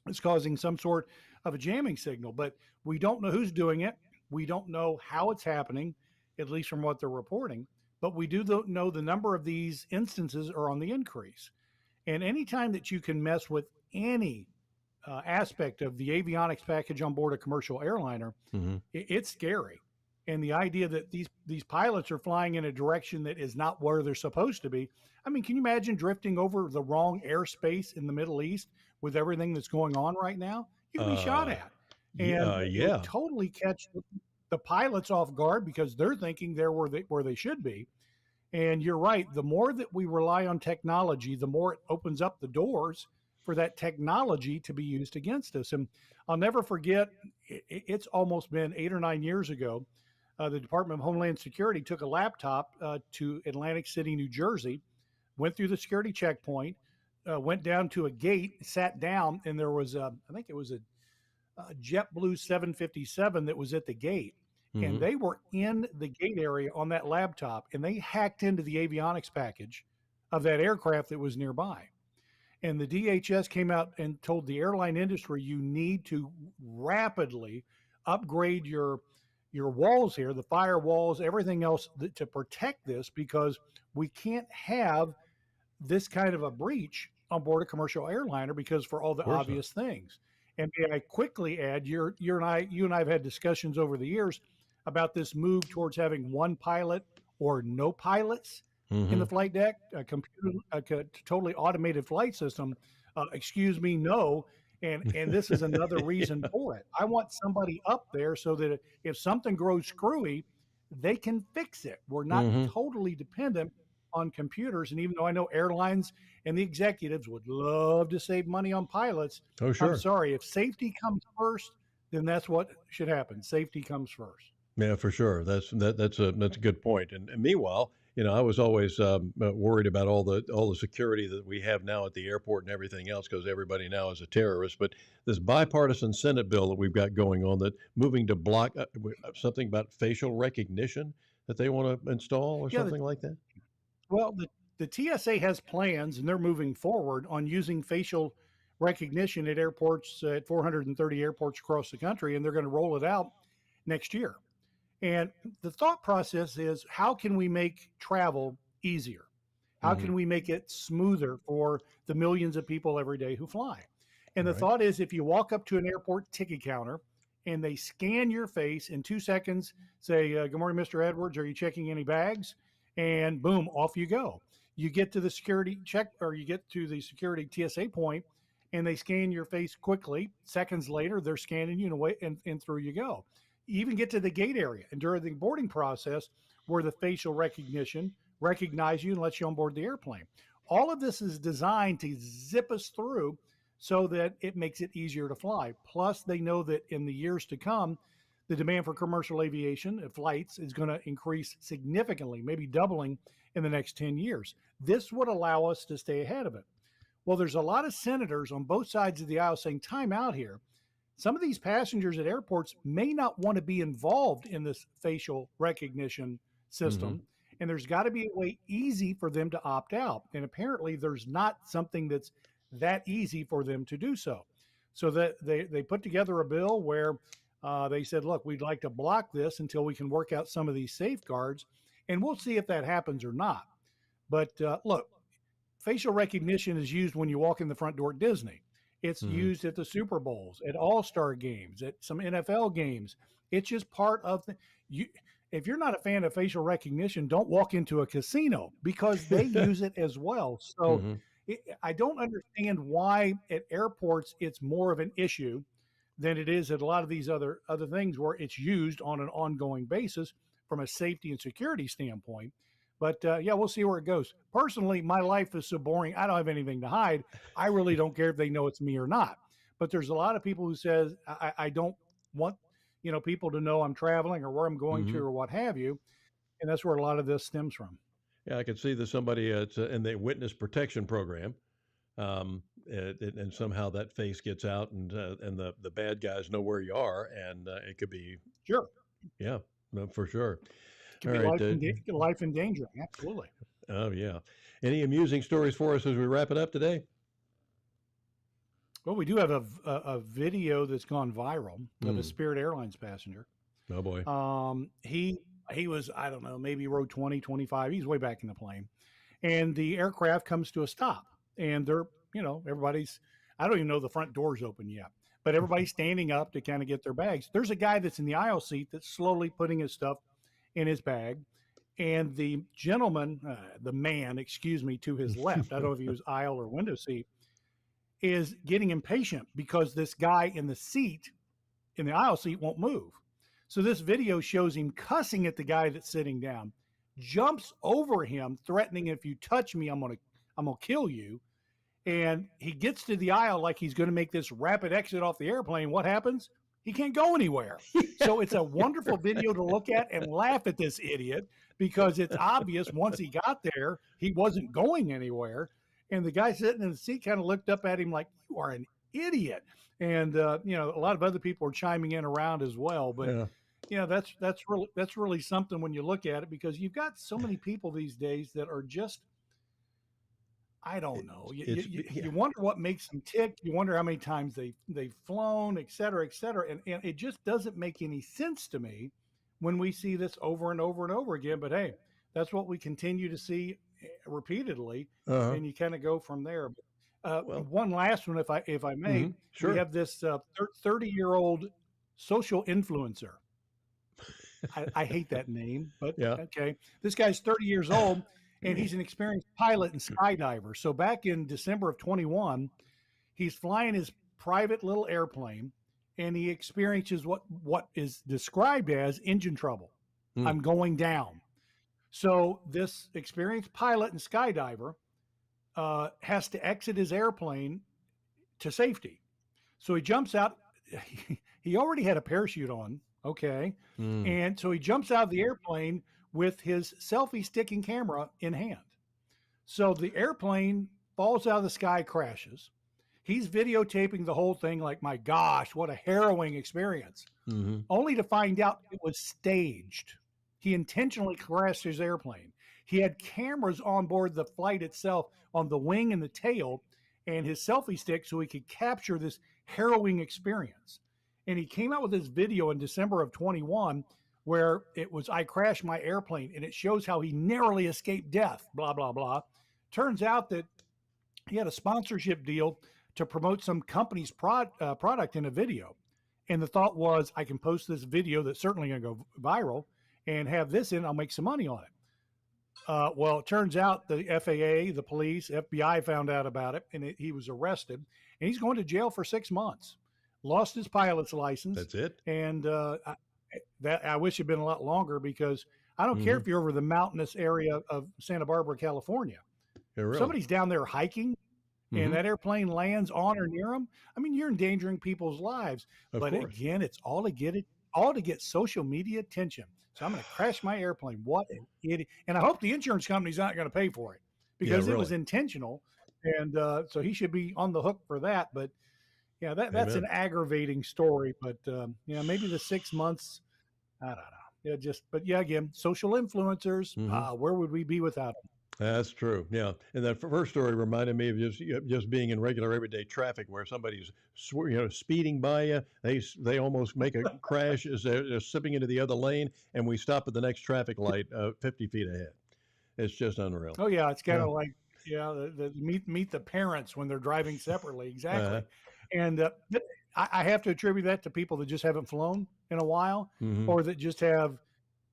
is causing some sort of a jamming signal. But we don't know who's doing it. We don't know how it's happening, at least from what they're reporting. But we do know the number of these instances are on the increase. And anytime that you can mess with any aspect of the avionics package on board a commercial airliner, it's scary. And the idea that these pilots are flying in a direction that is not where they're supposed to be. I mean, can you imagine drifting over the wrong airspace in the Middle East with everything that's going on right now? You can be shot at. And it would totally catch the pilots off guard because they're thinking they're where they should be. And you're right. The more that we rely on technology, the more it opens up the doors for that technology to be used against us. And I'll never forget, it's almost been 8 or 9 years ago, the Department of Homeland Security took a laptop to Atlantic City, New Jersey, went through the security checkpoint, went down to a gate, sat down, and there was, I think it was a JetBlue 757 that was at the gate. And they were in the gate area on that laptop, and they hacked into the avionics package of that aircraft that was nearby. And the DHS came out and told the airline industry, you need to rapidly upgrade your walls here, the firewalls, everything else to protect this, because we can't have this kind of a breach on board a commercial airliner because for all the obvious things. And may I quickly add, you and I have had discussions over the years about this move towards having one pilot or no pilots in the flight deck, a totally automated flight system. Excuse me, no. And this is another reason for it. I want somebody up there so that if something grows screwy, they can fix it. We're not totally dependent on computers. And even though I know airlines and the executives would love to save money on pilots, oh, sure. I'm sorry, if safety comes first, then that's what should happen. Safety comes first. Yeah, for sure. That's a good point. And meanwhile, I was always worried about all the security that we have now at the airport and everything else because everybody now is a terrorist. But this bipartisan Senate bill that we've got going on that moving to block something about facial recognition that they want to install or something like that. Well, the TSA has plans, and they're moving forward on using facial recognition at airports, at 430 airports across the country, and they're going to roll it out next year. And the thought process is, how can we make travel easier? How can we make it smoother for the millions of people every day who fly? And the thought is, if you walk up to an airport ticket counter and they scan your face in 2 seconds, say, good morning, Mr. Edwards, are you checking any bags? And boom, off you go. You get to the security check, or you get to the security TSA point, and they scan your face quickly. Seconds later, they're scanning you and through you go. you even get to the gate area and during the boarding process where the facial recognition recognize you and lets you on board the airplane. All of this is designed to zip us through so that it makes it easier to fly. Plus, they know that in the years to come, the demand for commercial aviation flights is going to increase significantly, maybe doubling in the next 10 years. This would allow us to stay ahead of it. Well, there's a lot of senators on both sides of the aisle saying, time out here. Some of these passengers at airports may not want to be involved in this facial recognition system. And there's got to be a way easy for them to opt out. And apparently there's not something that's that easy for them to do so. So that they put together a bill where they said, look, we'd like to block this until we can work out some of these safeguards. And we'll see if that happens or not. But look, facial recognition is used when you walk in the front door at Disney. It's used at the Super Bowls, at All-Star games, at some NFL games. It's just part of if you're not a fan of facial recognition, don't walk into a casino because they use it as well. So I don't understand why at airports it's more of an issue than it is at a lot of these other things where it's used on an ongoing basis from a safety and security standpoint. But yeah, we'll see where it goes. Personally, my life is so boring. I don't have anything to hide. I really don't care if they know it's me or not. But there's a lot of people who says I don't want people to know I'm traveling or where I'm going to or what have you. And that's where a lot of this stems from. Yeah, I could see that somebody in the witness protection program, and somehow that face gets out, and the bad guys know where you are, and it could be sure. Yeah, no, for sure. Could be life in danger. Absolutely. Oh yeah. Any amusing stories for us as we wrap it up today? Well, we do have a video that's gone viral of a Spirit Airlines passenger. Oh boy. He was, I don't know, maybe row 20, 25. He's way back in the plane. And the aircraft comes to a stop. And they're, everybody's, I don't even know the front door's open yet, but everybody's standing up to kind of get their bags. There's a guy that's in the aisle seat that's slowly putting his stuff in his bag. And the gentleman, the man, to his left, I don't know if he was aisle or window seat, is getting impatient because this guy in the aisle seat won't move. So this video shows him cussing at the guy that's sitting down, jumps over him, threatening, if you touch me, I'm gonna kill you. And he gets to the aisle like he's going to make this rapid exit off the airplane. What happens? He can't go anywhere. So it's a wonderful video to look at and laugh at this idiot because it's obvious once he got there, he wasn't going anywhere. And the guy sitting in the seat kind of looked up at him like, you are an idiot. And, a lot of other people are chiming in around as well. But, that's really something when you look at it, because you've got so many people these days that are just, I don't know. You wonder what makes them tick. You wonder how many times they've flown, et cetera, et cetera. And it just doesn't make any sense to me when we see this over and over and over again. But hey, that's what we continue to see repeatedly, and you kind of go from there. One last one, if I may. Sure. We have this 30-year-old social influencer. I hate that name, but okay. This guy's 30 years old. And he's an experienced pilot and skydiver. So back in December of 21, he's flying his private little airplane, and he experiences what is described as engine trouble. I'm going down. So this experienced pilot and skydiver has to exit his airplane to safety. So he jumps out. He already had a parachute on. Okay. And so he jumps out of the airplane with his selfie stick and camera in hand. So the airplane falls out of the sky, crashes. He's videotaping the whole thing like, my gosh, what a harrowing experience. Only to find out it was staged. He intentionally crashed his airplane. He had cameras on board the flight itself on the wing and the tail and his selfie stick so he could capture this harrowing experience. And he came out with this video in December of 21 where it was, I crashed my airplane, and it shows how he narrowly escaped death, blah, blah, blah. Turns out that he had a sponsorship deal to promote some company's product in a video. And the thought was, I can post this video that's certainly going to go viral and have this in, I'll make some money on it. Well, it turns out the FAA, the police, FBI found out about it, and he was arrested. And he's going to jail for 6 months. Lost his pilot's license. That's it? And that I wish it'd been a lot longer, because I don't care if you're over the mountainous area of Santa Barbara, California. Yeah, really. Somebody's down there hiking and that airplane lands on or near them. I mean, you're endangering people's lives. Of But course. again, it's all to get social media attention. So I'm going to crash my airplane. What an idiot! And I hope the insurance company's not going to pay for it, because it was really. intentional, and so he should be on the hook for that. But yeah, that's an Amen. aggravating story. But maybe the 6 months, I don't know. Yeah, but again, social influencers. Where would we be without them? That's true. Yeah, and that first story reminded me of just being in regular everyday traffic where somebody's speeding by you. They almost make a crash as they're slipping into the other lane, and we stop at the next traffic light 50 feet ahead. It's just unreal. Oh yeah, it's kind of like the meet the parents when they're driving separately. Exactly. And I have to attribute that to people that just haven't flown in a while, or that just have,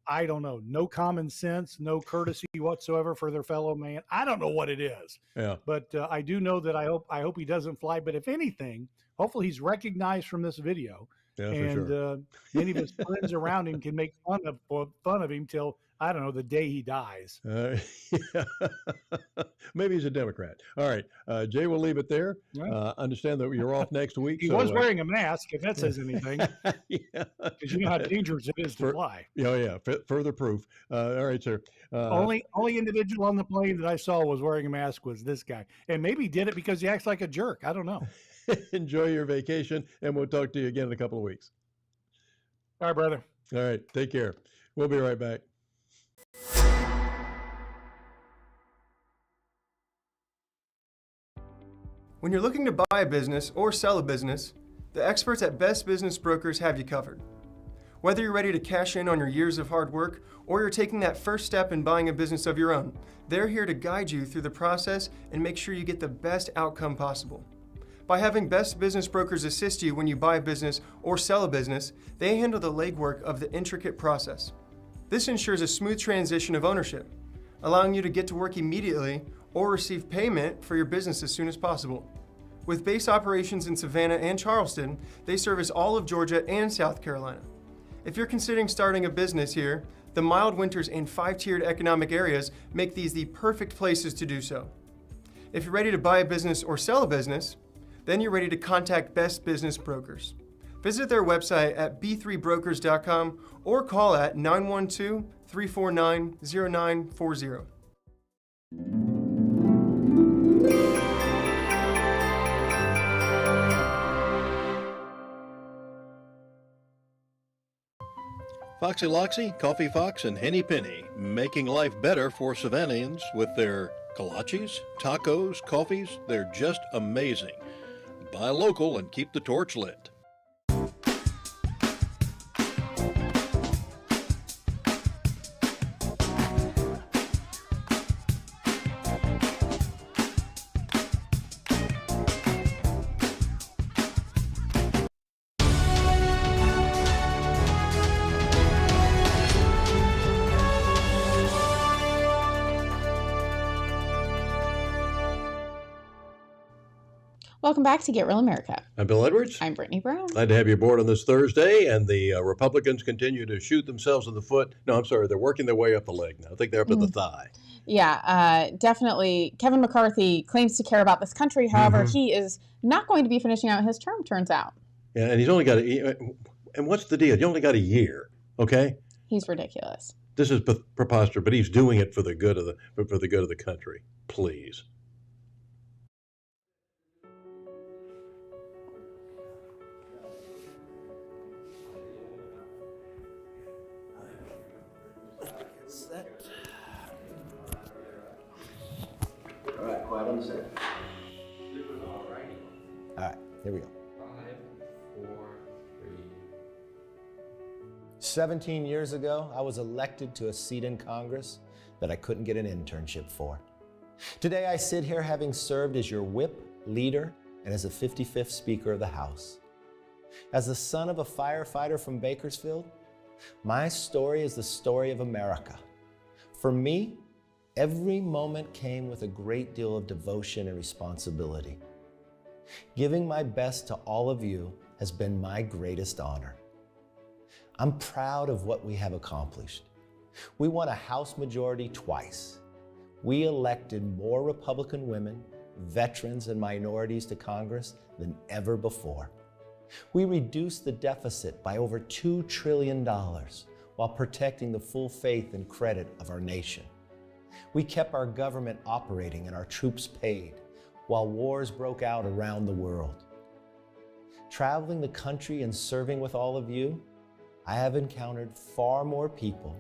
I don't know, no common sense, no courtesy whatsoever for their fellow man. I don't know what it is. Yeah. But I do know that I hope he doesn't fly. But if anything, hopefully he's recognized from this video, Yeah, for and sure. many of his friends around him can make fun of him till, I don't know, the day he dies. Yeah. Maybe he's a Democrat. All right, Jay, we'll leave it there. Right. Understand that you're off next week. He was wearing a mask, if that says anything, Yeah. because you know how dangerous it is to fly. Oh yeah, further proof. All right, sir. Only individual on the plane that I saw was wearing a mask was this guy, and maybe he did it because he acts like a jerk. I don't know. Enjoy your vacation, and we'll talk to you again in a couple of weeks. All right, brother. All right, take care. We'll be right back. When you're looking to buy a business or sell a business, the experts at Best Business Brokers have you covered. Whether you're ready to cash in on your years of hard work or you're taking that first step in buying a business of your own, they're here to guide you through the process and make sure you get the best outcome possible. By having Best Business Brokers assist you when you buy a business or sell a business, they handle the legwork of the intricate process. This ensures a smooth transition of ownership, allowing you to get to work immediately or receive payment for your business as soon as possible. With base operations in Savannah and Charleston, they service all of Georgia and South Carolina. If you're considering starting a business here, the mild winters and 5-tiered economic areas make these the perfect places to do so. If you're ready to buy a business or sell a business, then you're ready to contact Best Business Brokers. Visit their website at b3brokers.com or call at 912-349-0940. Foxy Loxy, Coffee Fox, and Henny Penny, making life better for Savannahans with their kolaches, tacos, coffees. They're just amazing. Buy local and keep the torch lit. Welcome back to Get Real America. I'm Bill Edwards. I'm Brittany Brown. Glad to have you aboard on this Thursday. And the Republicans continue to shoot themselves in the foot. No, I'm sorry. They're working their way up the leg now. I think they're up to the thigh. Yeah, definitely. Kevin McCarthy claims to care about this country. However, he is not going to be finishing out his term, turns out. Yeah, and he's only got and what's the deal? You only got a year, okay? He's ridiculous. This is preposterous, but he's doing it for the good of the country. Please. All right, quiet on the set. All right, here we go. 5, 4, 3. 17 years ago, I was elected to a seat in Congress that I couldn't get an internship for. Today, I sit here having served as your whip, leader, and as the 55th Speaker of the House. As the son of a firefighter from Bakersfield, my story is the story of America. For me, every moment came with a great deal of devotion and responsibility. Giving my best to all of you has been my greatest honor. I'm proud of what we have accomplished. We won a House majority twice. We elected more Republican women, veterans, and minorities to Congress than ever before. We reduced the deficit by over $2 trillion while protecting the full faith and credit of our nation. We kept our government operating and our troops paid while wars broke out around the world. Traveling the country and serving with all of you, I have encountered far more people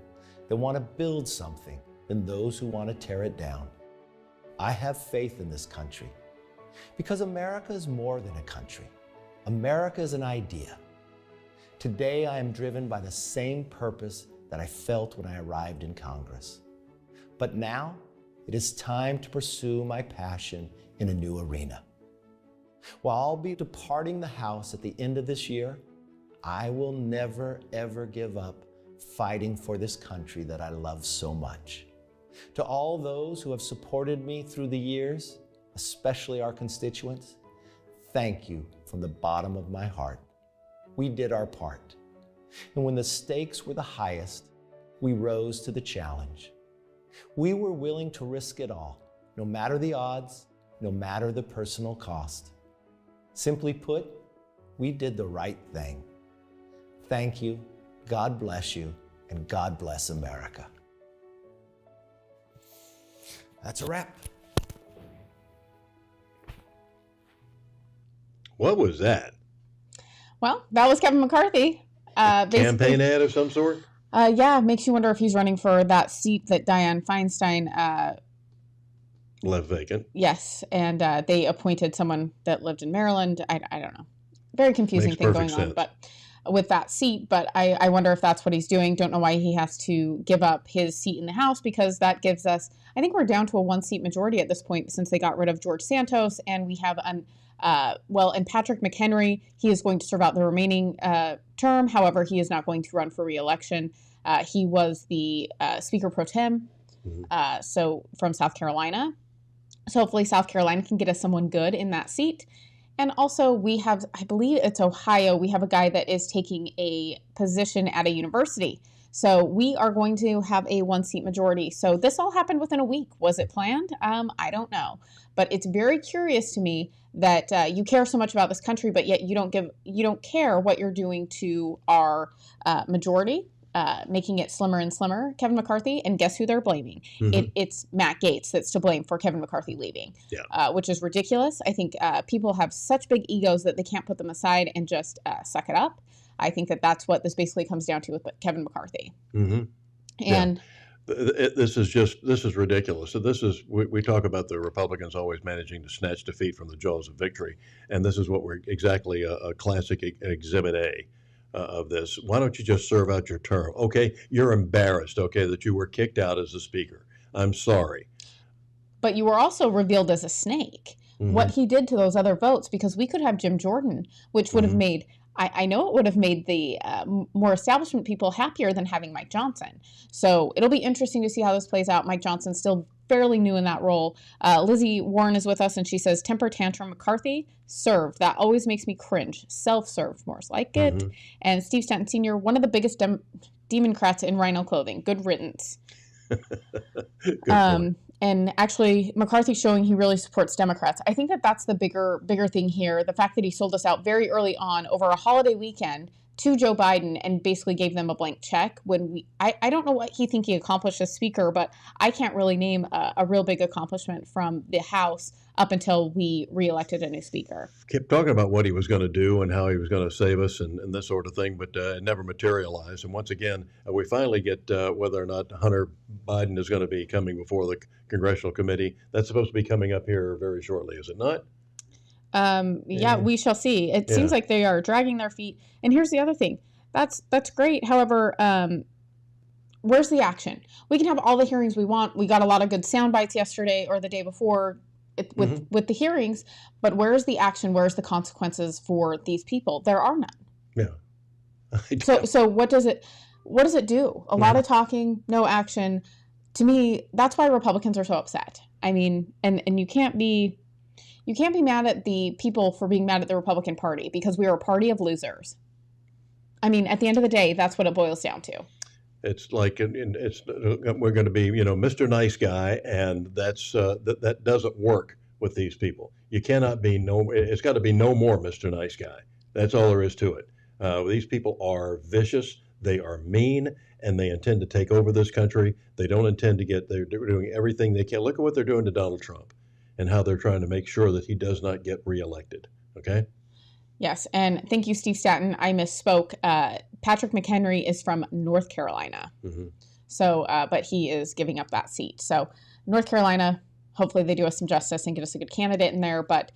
that want to build something than those who want to tear it down. I have faith in this country because America is more than a country. America is an idea. Today, I am driven by the same purpose that I felt when I arrived in Congress. But now, it is time to pursue my passion in a new arena. While I'll be departing the House at the end of this year, I will never, ever give up fighting for this country that I love so much. To all those who have supported me through the years, especially our constituents, thank you from the bottom of my heart. We did our part. And when the stakes were the highest, we rose to the challenge. We were willing to risk it all, no matter the odds, no matter the personal cost. Simply put, we did the right thing. Thank you, God bless you, and God bless America. That's a wrap. What was that? Well, that was Kevin McCarthy. Campaign ad of some sort? Yeah, makes you wonder if he's running for that seat that Dianne Feinstein left vacant. Yes, and they appointed someone that lived in Maryland. I don't know. Very confusing thing going on, but with that seat. But I wonder if that's what he's doing. Don't know why he has to give up his seat in the House, because that gives us, I think we're down to a 1-seat majority at this point since they got rid of George Santos, and we have and Patrick McHenry, he is going to serve out the remaining term. However, he is not going to run for re-election. He was the Speaker Pro Tem, so from South Carolina. So hopefully South Carolina can get us someone good in that seat. And also we have, I believe it's Ohio, we have a guy that is taking a position at a university. So we are going to have a 1-seat majority. So this all happened within a week. Was it planned? I don't know. But it's very curious to me that you care so much about this country, but yet you don't care what you're doing to our majority. Making it slimmer and slimmer, Kevin McCarthy, and guess who they're blaming? It's Matt Gaetz that's to blame for Kevin McCarthy leaving, which is ridiculous. I think people have such big egos that they can't put them aside and just suck it up. I think that that's what this basically comes down to with Kevin McCarthy. And this is ridiculous. So we talk about the Republicans always managing to snatch defeat from the jaws of victory, and this is what we're exactly a classic exhibit A. Of this. Why don't you just serve out your term? Okay, you're embarrassed, okay, that you were kicked out as a speaker. I'm sorry. But you were also revealed as a snake. What he did to those other votes, because we could have Jim Jordan, which would have made, I know it would have made the more establishment people happier than having Mike Johnson. So it'll be interesting to see how this plays out. Mike Johnson's still fairly new in that role. Lizzie Warren is with us, and she says, temper tantrum McCarthy, serve. That always makes me cringe. Self-serve, more like it. And Steve Stanton Sr., one of the biggest Democrats in rhino clothing. Good riddance. Good and actually, McCarthy's showing he really supports Democrats. I think that that's the bigger thing here. The fact that he sold us out very early on over a holiday weekend to Joe Biden and basically gave them a blank check when I don't know what he accomplished as speaker, but I can't really name a real big accomplishment from the House up until we reelected a new speaker. Kept talking about what he was going to do and how he was going to save us and this sort of thing, but it never materialized. And once again, we finally get whether or not Hunter Biden is going to be coming before the Congressional Committee. That's supposed to be coming up here very shortly, is it not? We shall see. It seems like they are dragging their feet. And here's the other thing. That's great. However, where's the action? We can have all the hearings we want. We got a lot of good sound bites yesterday or the day before with the hearings, but where's the action? Where's the consequences for these people? There are none. Yeah. So what does it do? A lot of talking, no action. To me, that's why Republicans are so upset. I mean, and you can't be mad at the people for being mad at the Republican Party, because we are a party of losers. I mean, at the end of the day, that's what it boils down to. It's like we're going to be, Mr. Nice Guy, and that doesn't work with these people. You cannot be it's got to be no more Mr. Nice Guy. That's all there is to it. These people are vicious, they are mean, and they intend to take over this country. They don't intend to they're doing everything they can. Look at what they're doing to Donald Trump and how they're trying to make sure that he does not get reelected. Okay? Yes, and thank you, Steve Statton. I misspoke. Patrick McHenry is from North Carolina. Mm-hmm. So, but he is giving up that seat. So, North Carolina, hopefully they do us some justice and get us a good candidate in there. But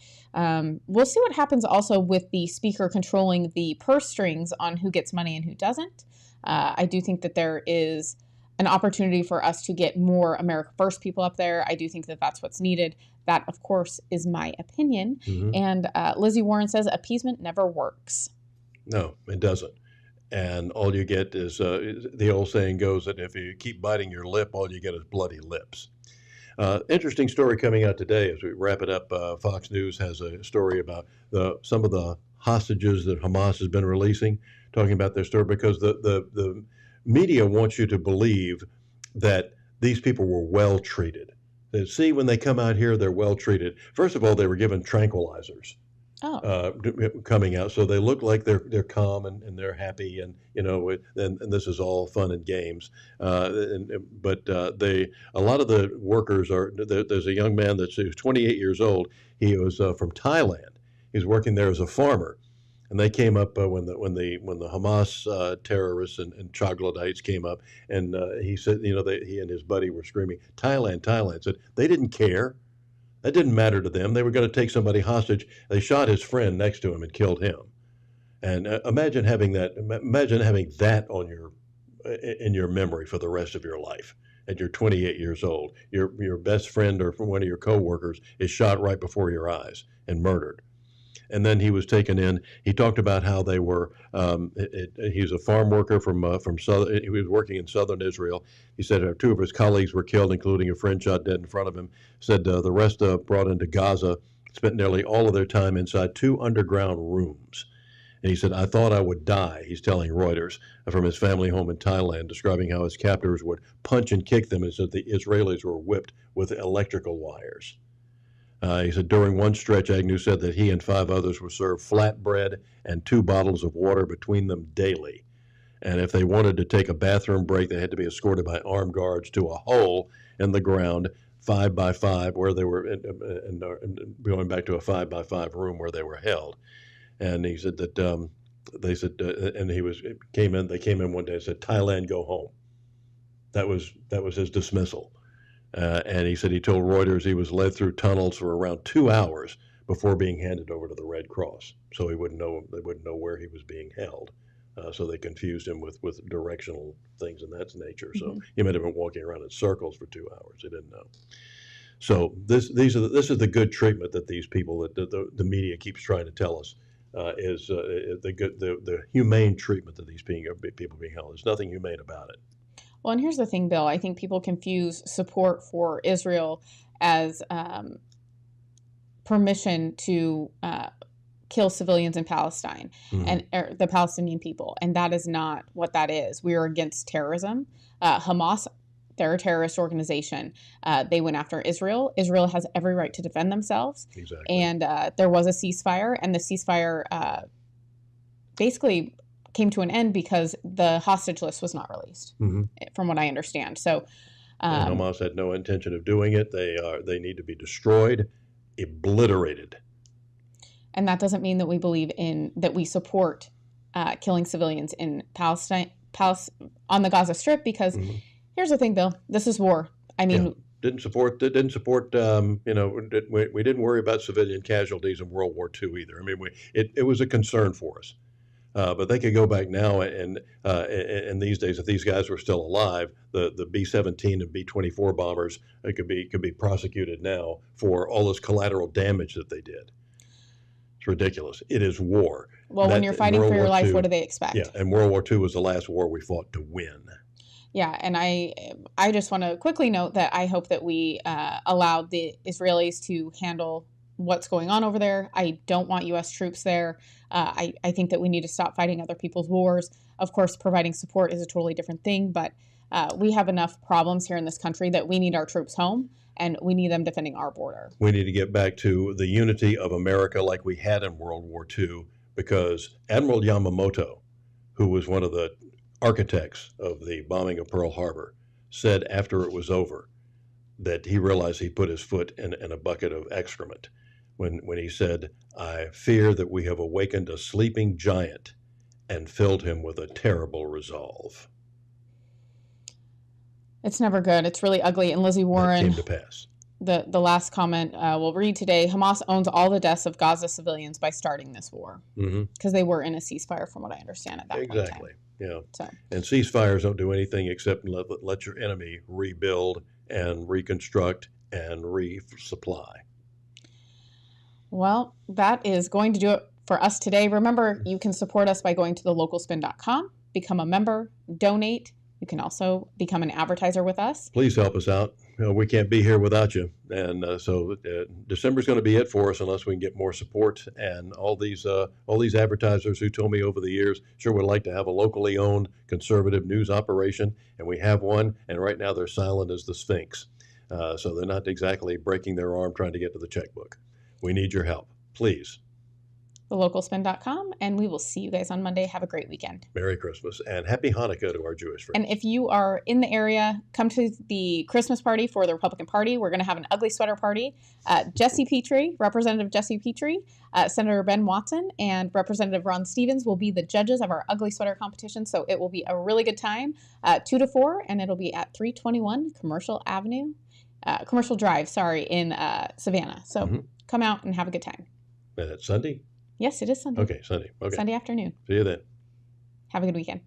we'll see what happens also with the speaker controlling the purse strings on who gets money and who doesn't. I do think that there is an opportunity for us to get more America First people up there. I do think that that's what's needed. That, of course, is my opinion. Mm-hmm. And Lizzie Warren says appeasement never works. No, it doesn't. And all you get is the old saying goes that if you keep biting your lip, all you get is bloody lips. Interesting story coming out today as we wrap it up. Fox News has a story about some of the hostages that Hamas has been releasing, talking about their story, because the media wants you to believe that these people were well treated. They see when they come out here, they're well treated. First of all, they were given tranquilizers. Coming out, so they look like they're calm and they're happy, and and this is all fun and games. But a lot of the workers are. There's a young man who's 28 years old. He was from Thailand. He's working there as a farmer, and they came up when the Hamas terrorists and troglodytes came up, and he said, he and his buddy were screaming, "Thailand, Thailand!" Said they didn't care. That didn't matter to them. They were going to take somebody hostage. They shot his friend next to him and killed him. And imagine having that. Imagine having that in your memory for the rest of your life. At you're 28 years old, your best friend or one of your coworkers is shot right before your eyes and murdered. And then he was taken in. He talked about how they were. He's a farm worker from southern. He was working in southern Israel. He said two of his colleagues were killed, including a friend shot dead in front of him. Said the rest brought into Gaza. Spent nearly all of their time inside 2 underground rooms. And he said, "I thought I would die." He's telling Reuters from his family home in Thailand, describing how his captors would punch and kick them, and said the Israelis were whipped with electrical wires. He said during one stretch, Agnew said that he and 5 others were served flatbread and 2 bottles of water between them daily. And if they wanted to take a bathroom break, they had to be escorted by armed guards to a hole in the ground, 5 by 5, where they were, and going back to a 5 by 5 room where they were held. And he said that they said, and they came in one day and said, "Thailand, go home." That was his dismissal. And he said he told Reuters he was led through tunnels for around 2 hours before being handed over to the Red Cross. So they wouldn't know where he was being held. So they confused him with directional things of that nature. So he might have been walking around in circles for 2 hours. They didn't know. So this is the good treatment that these people that the media keeps trying to tell us is the humane treatment that these people being held. There's nothing humane about it. Well, and here's the thing, Bill. I think people confuse support for Israel as permission to kill civilians in Palestine and the Palestinian people. And that is not what that is. We are against terrorism. Hamas, they're a terrorist organization. They went after Israel. Israel has every right to defend themselves. Exactly. And there was a ceasefire, and the ceasefire basically came to an end because the hostage list was not released, from what I understand. So Hamas had no intention of doing it. They need to be destroyed, obliterated. And that doesn't mean that we believe that we support killing civilians in Palestine on the Gaza Strip, because here's the thing, Bill. This is war. I mean, didn't support. We didn't worry about civilian casualties in World War II either. I mean, it was a concern for us. But they could go back now, and these days, if these guys were still alive, the B-17 and B-24 bombers could be prosecuted now for all this collateral damage that they did. It's ridiculous. It is war. Well, when you're fighting for your life, what do they expect? Yeah, and World War II was the last war we fought to win. Yeah, and I just want to quickly note that I hope that we allowed the Israelis to handle what's going on over there. I don't want U.S. troops there. I think that we need to stop fighting other people's wars. Of course, providing support is a totally different thing, but we have enough problems here in this country that we need our troops home, and we need them defending our border. We need to get back to the unity of America like we had in World War II, because Admiral Yamamoto, who was one of the architects of the bombing of Pearl Harbor, said after it was over that he realized he put his foot in a bucket of excrement when he said, "I fear that we have awakened a sleeping giant and filled him with a terrible resolve." It's never good. It's really ugly. And Lizzie Warren, came to pass. The last comment we'll read today: Hamas owns all the deaths of Gaza civilians by starting this war, because they were in a ceasefire, from what I understand at that point in time. Exactly. Yeah. So. And ceasefires don't do anything except let your enemy rebuild and reconstruct and resupply. Well, that is going to do it for us today. Remember, you can support us by going to thelocalspin.com, become a member, donate. You can also become an advertiser with us. Please help us out. We can't be here without you. And so December's going to be it for us unless we can get more support. And all these advertisers who told me over the years sure would like to have a locally owned conservative news operation. And we have one. And right now they're silent as the Sphinx. So they're not exactly breaking their arm trying to get to the checkbook. We need your help. Please. thelocalspin.com, and we will see you guys on Monday. Have a great weekend. Merry Christmas and Happy Hanukkah to our Jewish friends. And if you are in the area, come to the Christmas party for the Republican Party. We're going to have an ugly sweater party. Jesse Petrie, Representative Jesse Petrie, Senator Ben Watson, and Representative Ron Stevens will be the judges of our ugly sweater competition. So it will be a really good time, 2 to 4, and it'll be at 321 Commercial Drive, in Savannah. So come out and have a good time. And it's Sunday? Yes, it is Sunday. Okay, Sunday. Okay. Sunday afternoon. See you then. Have a good weekend.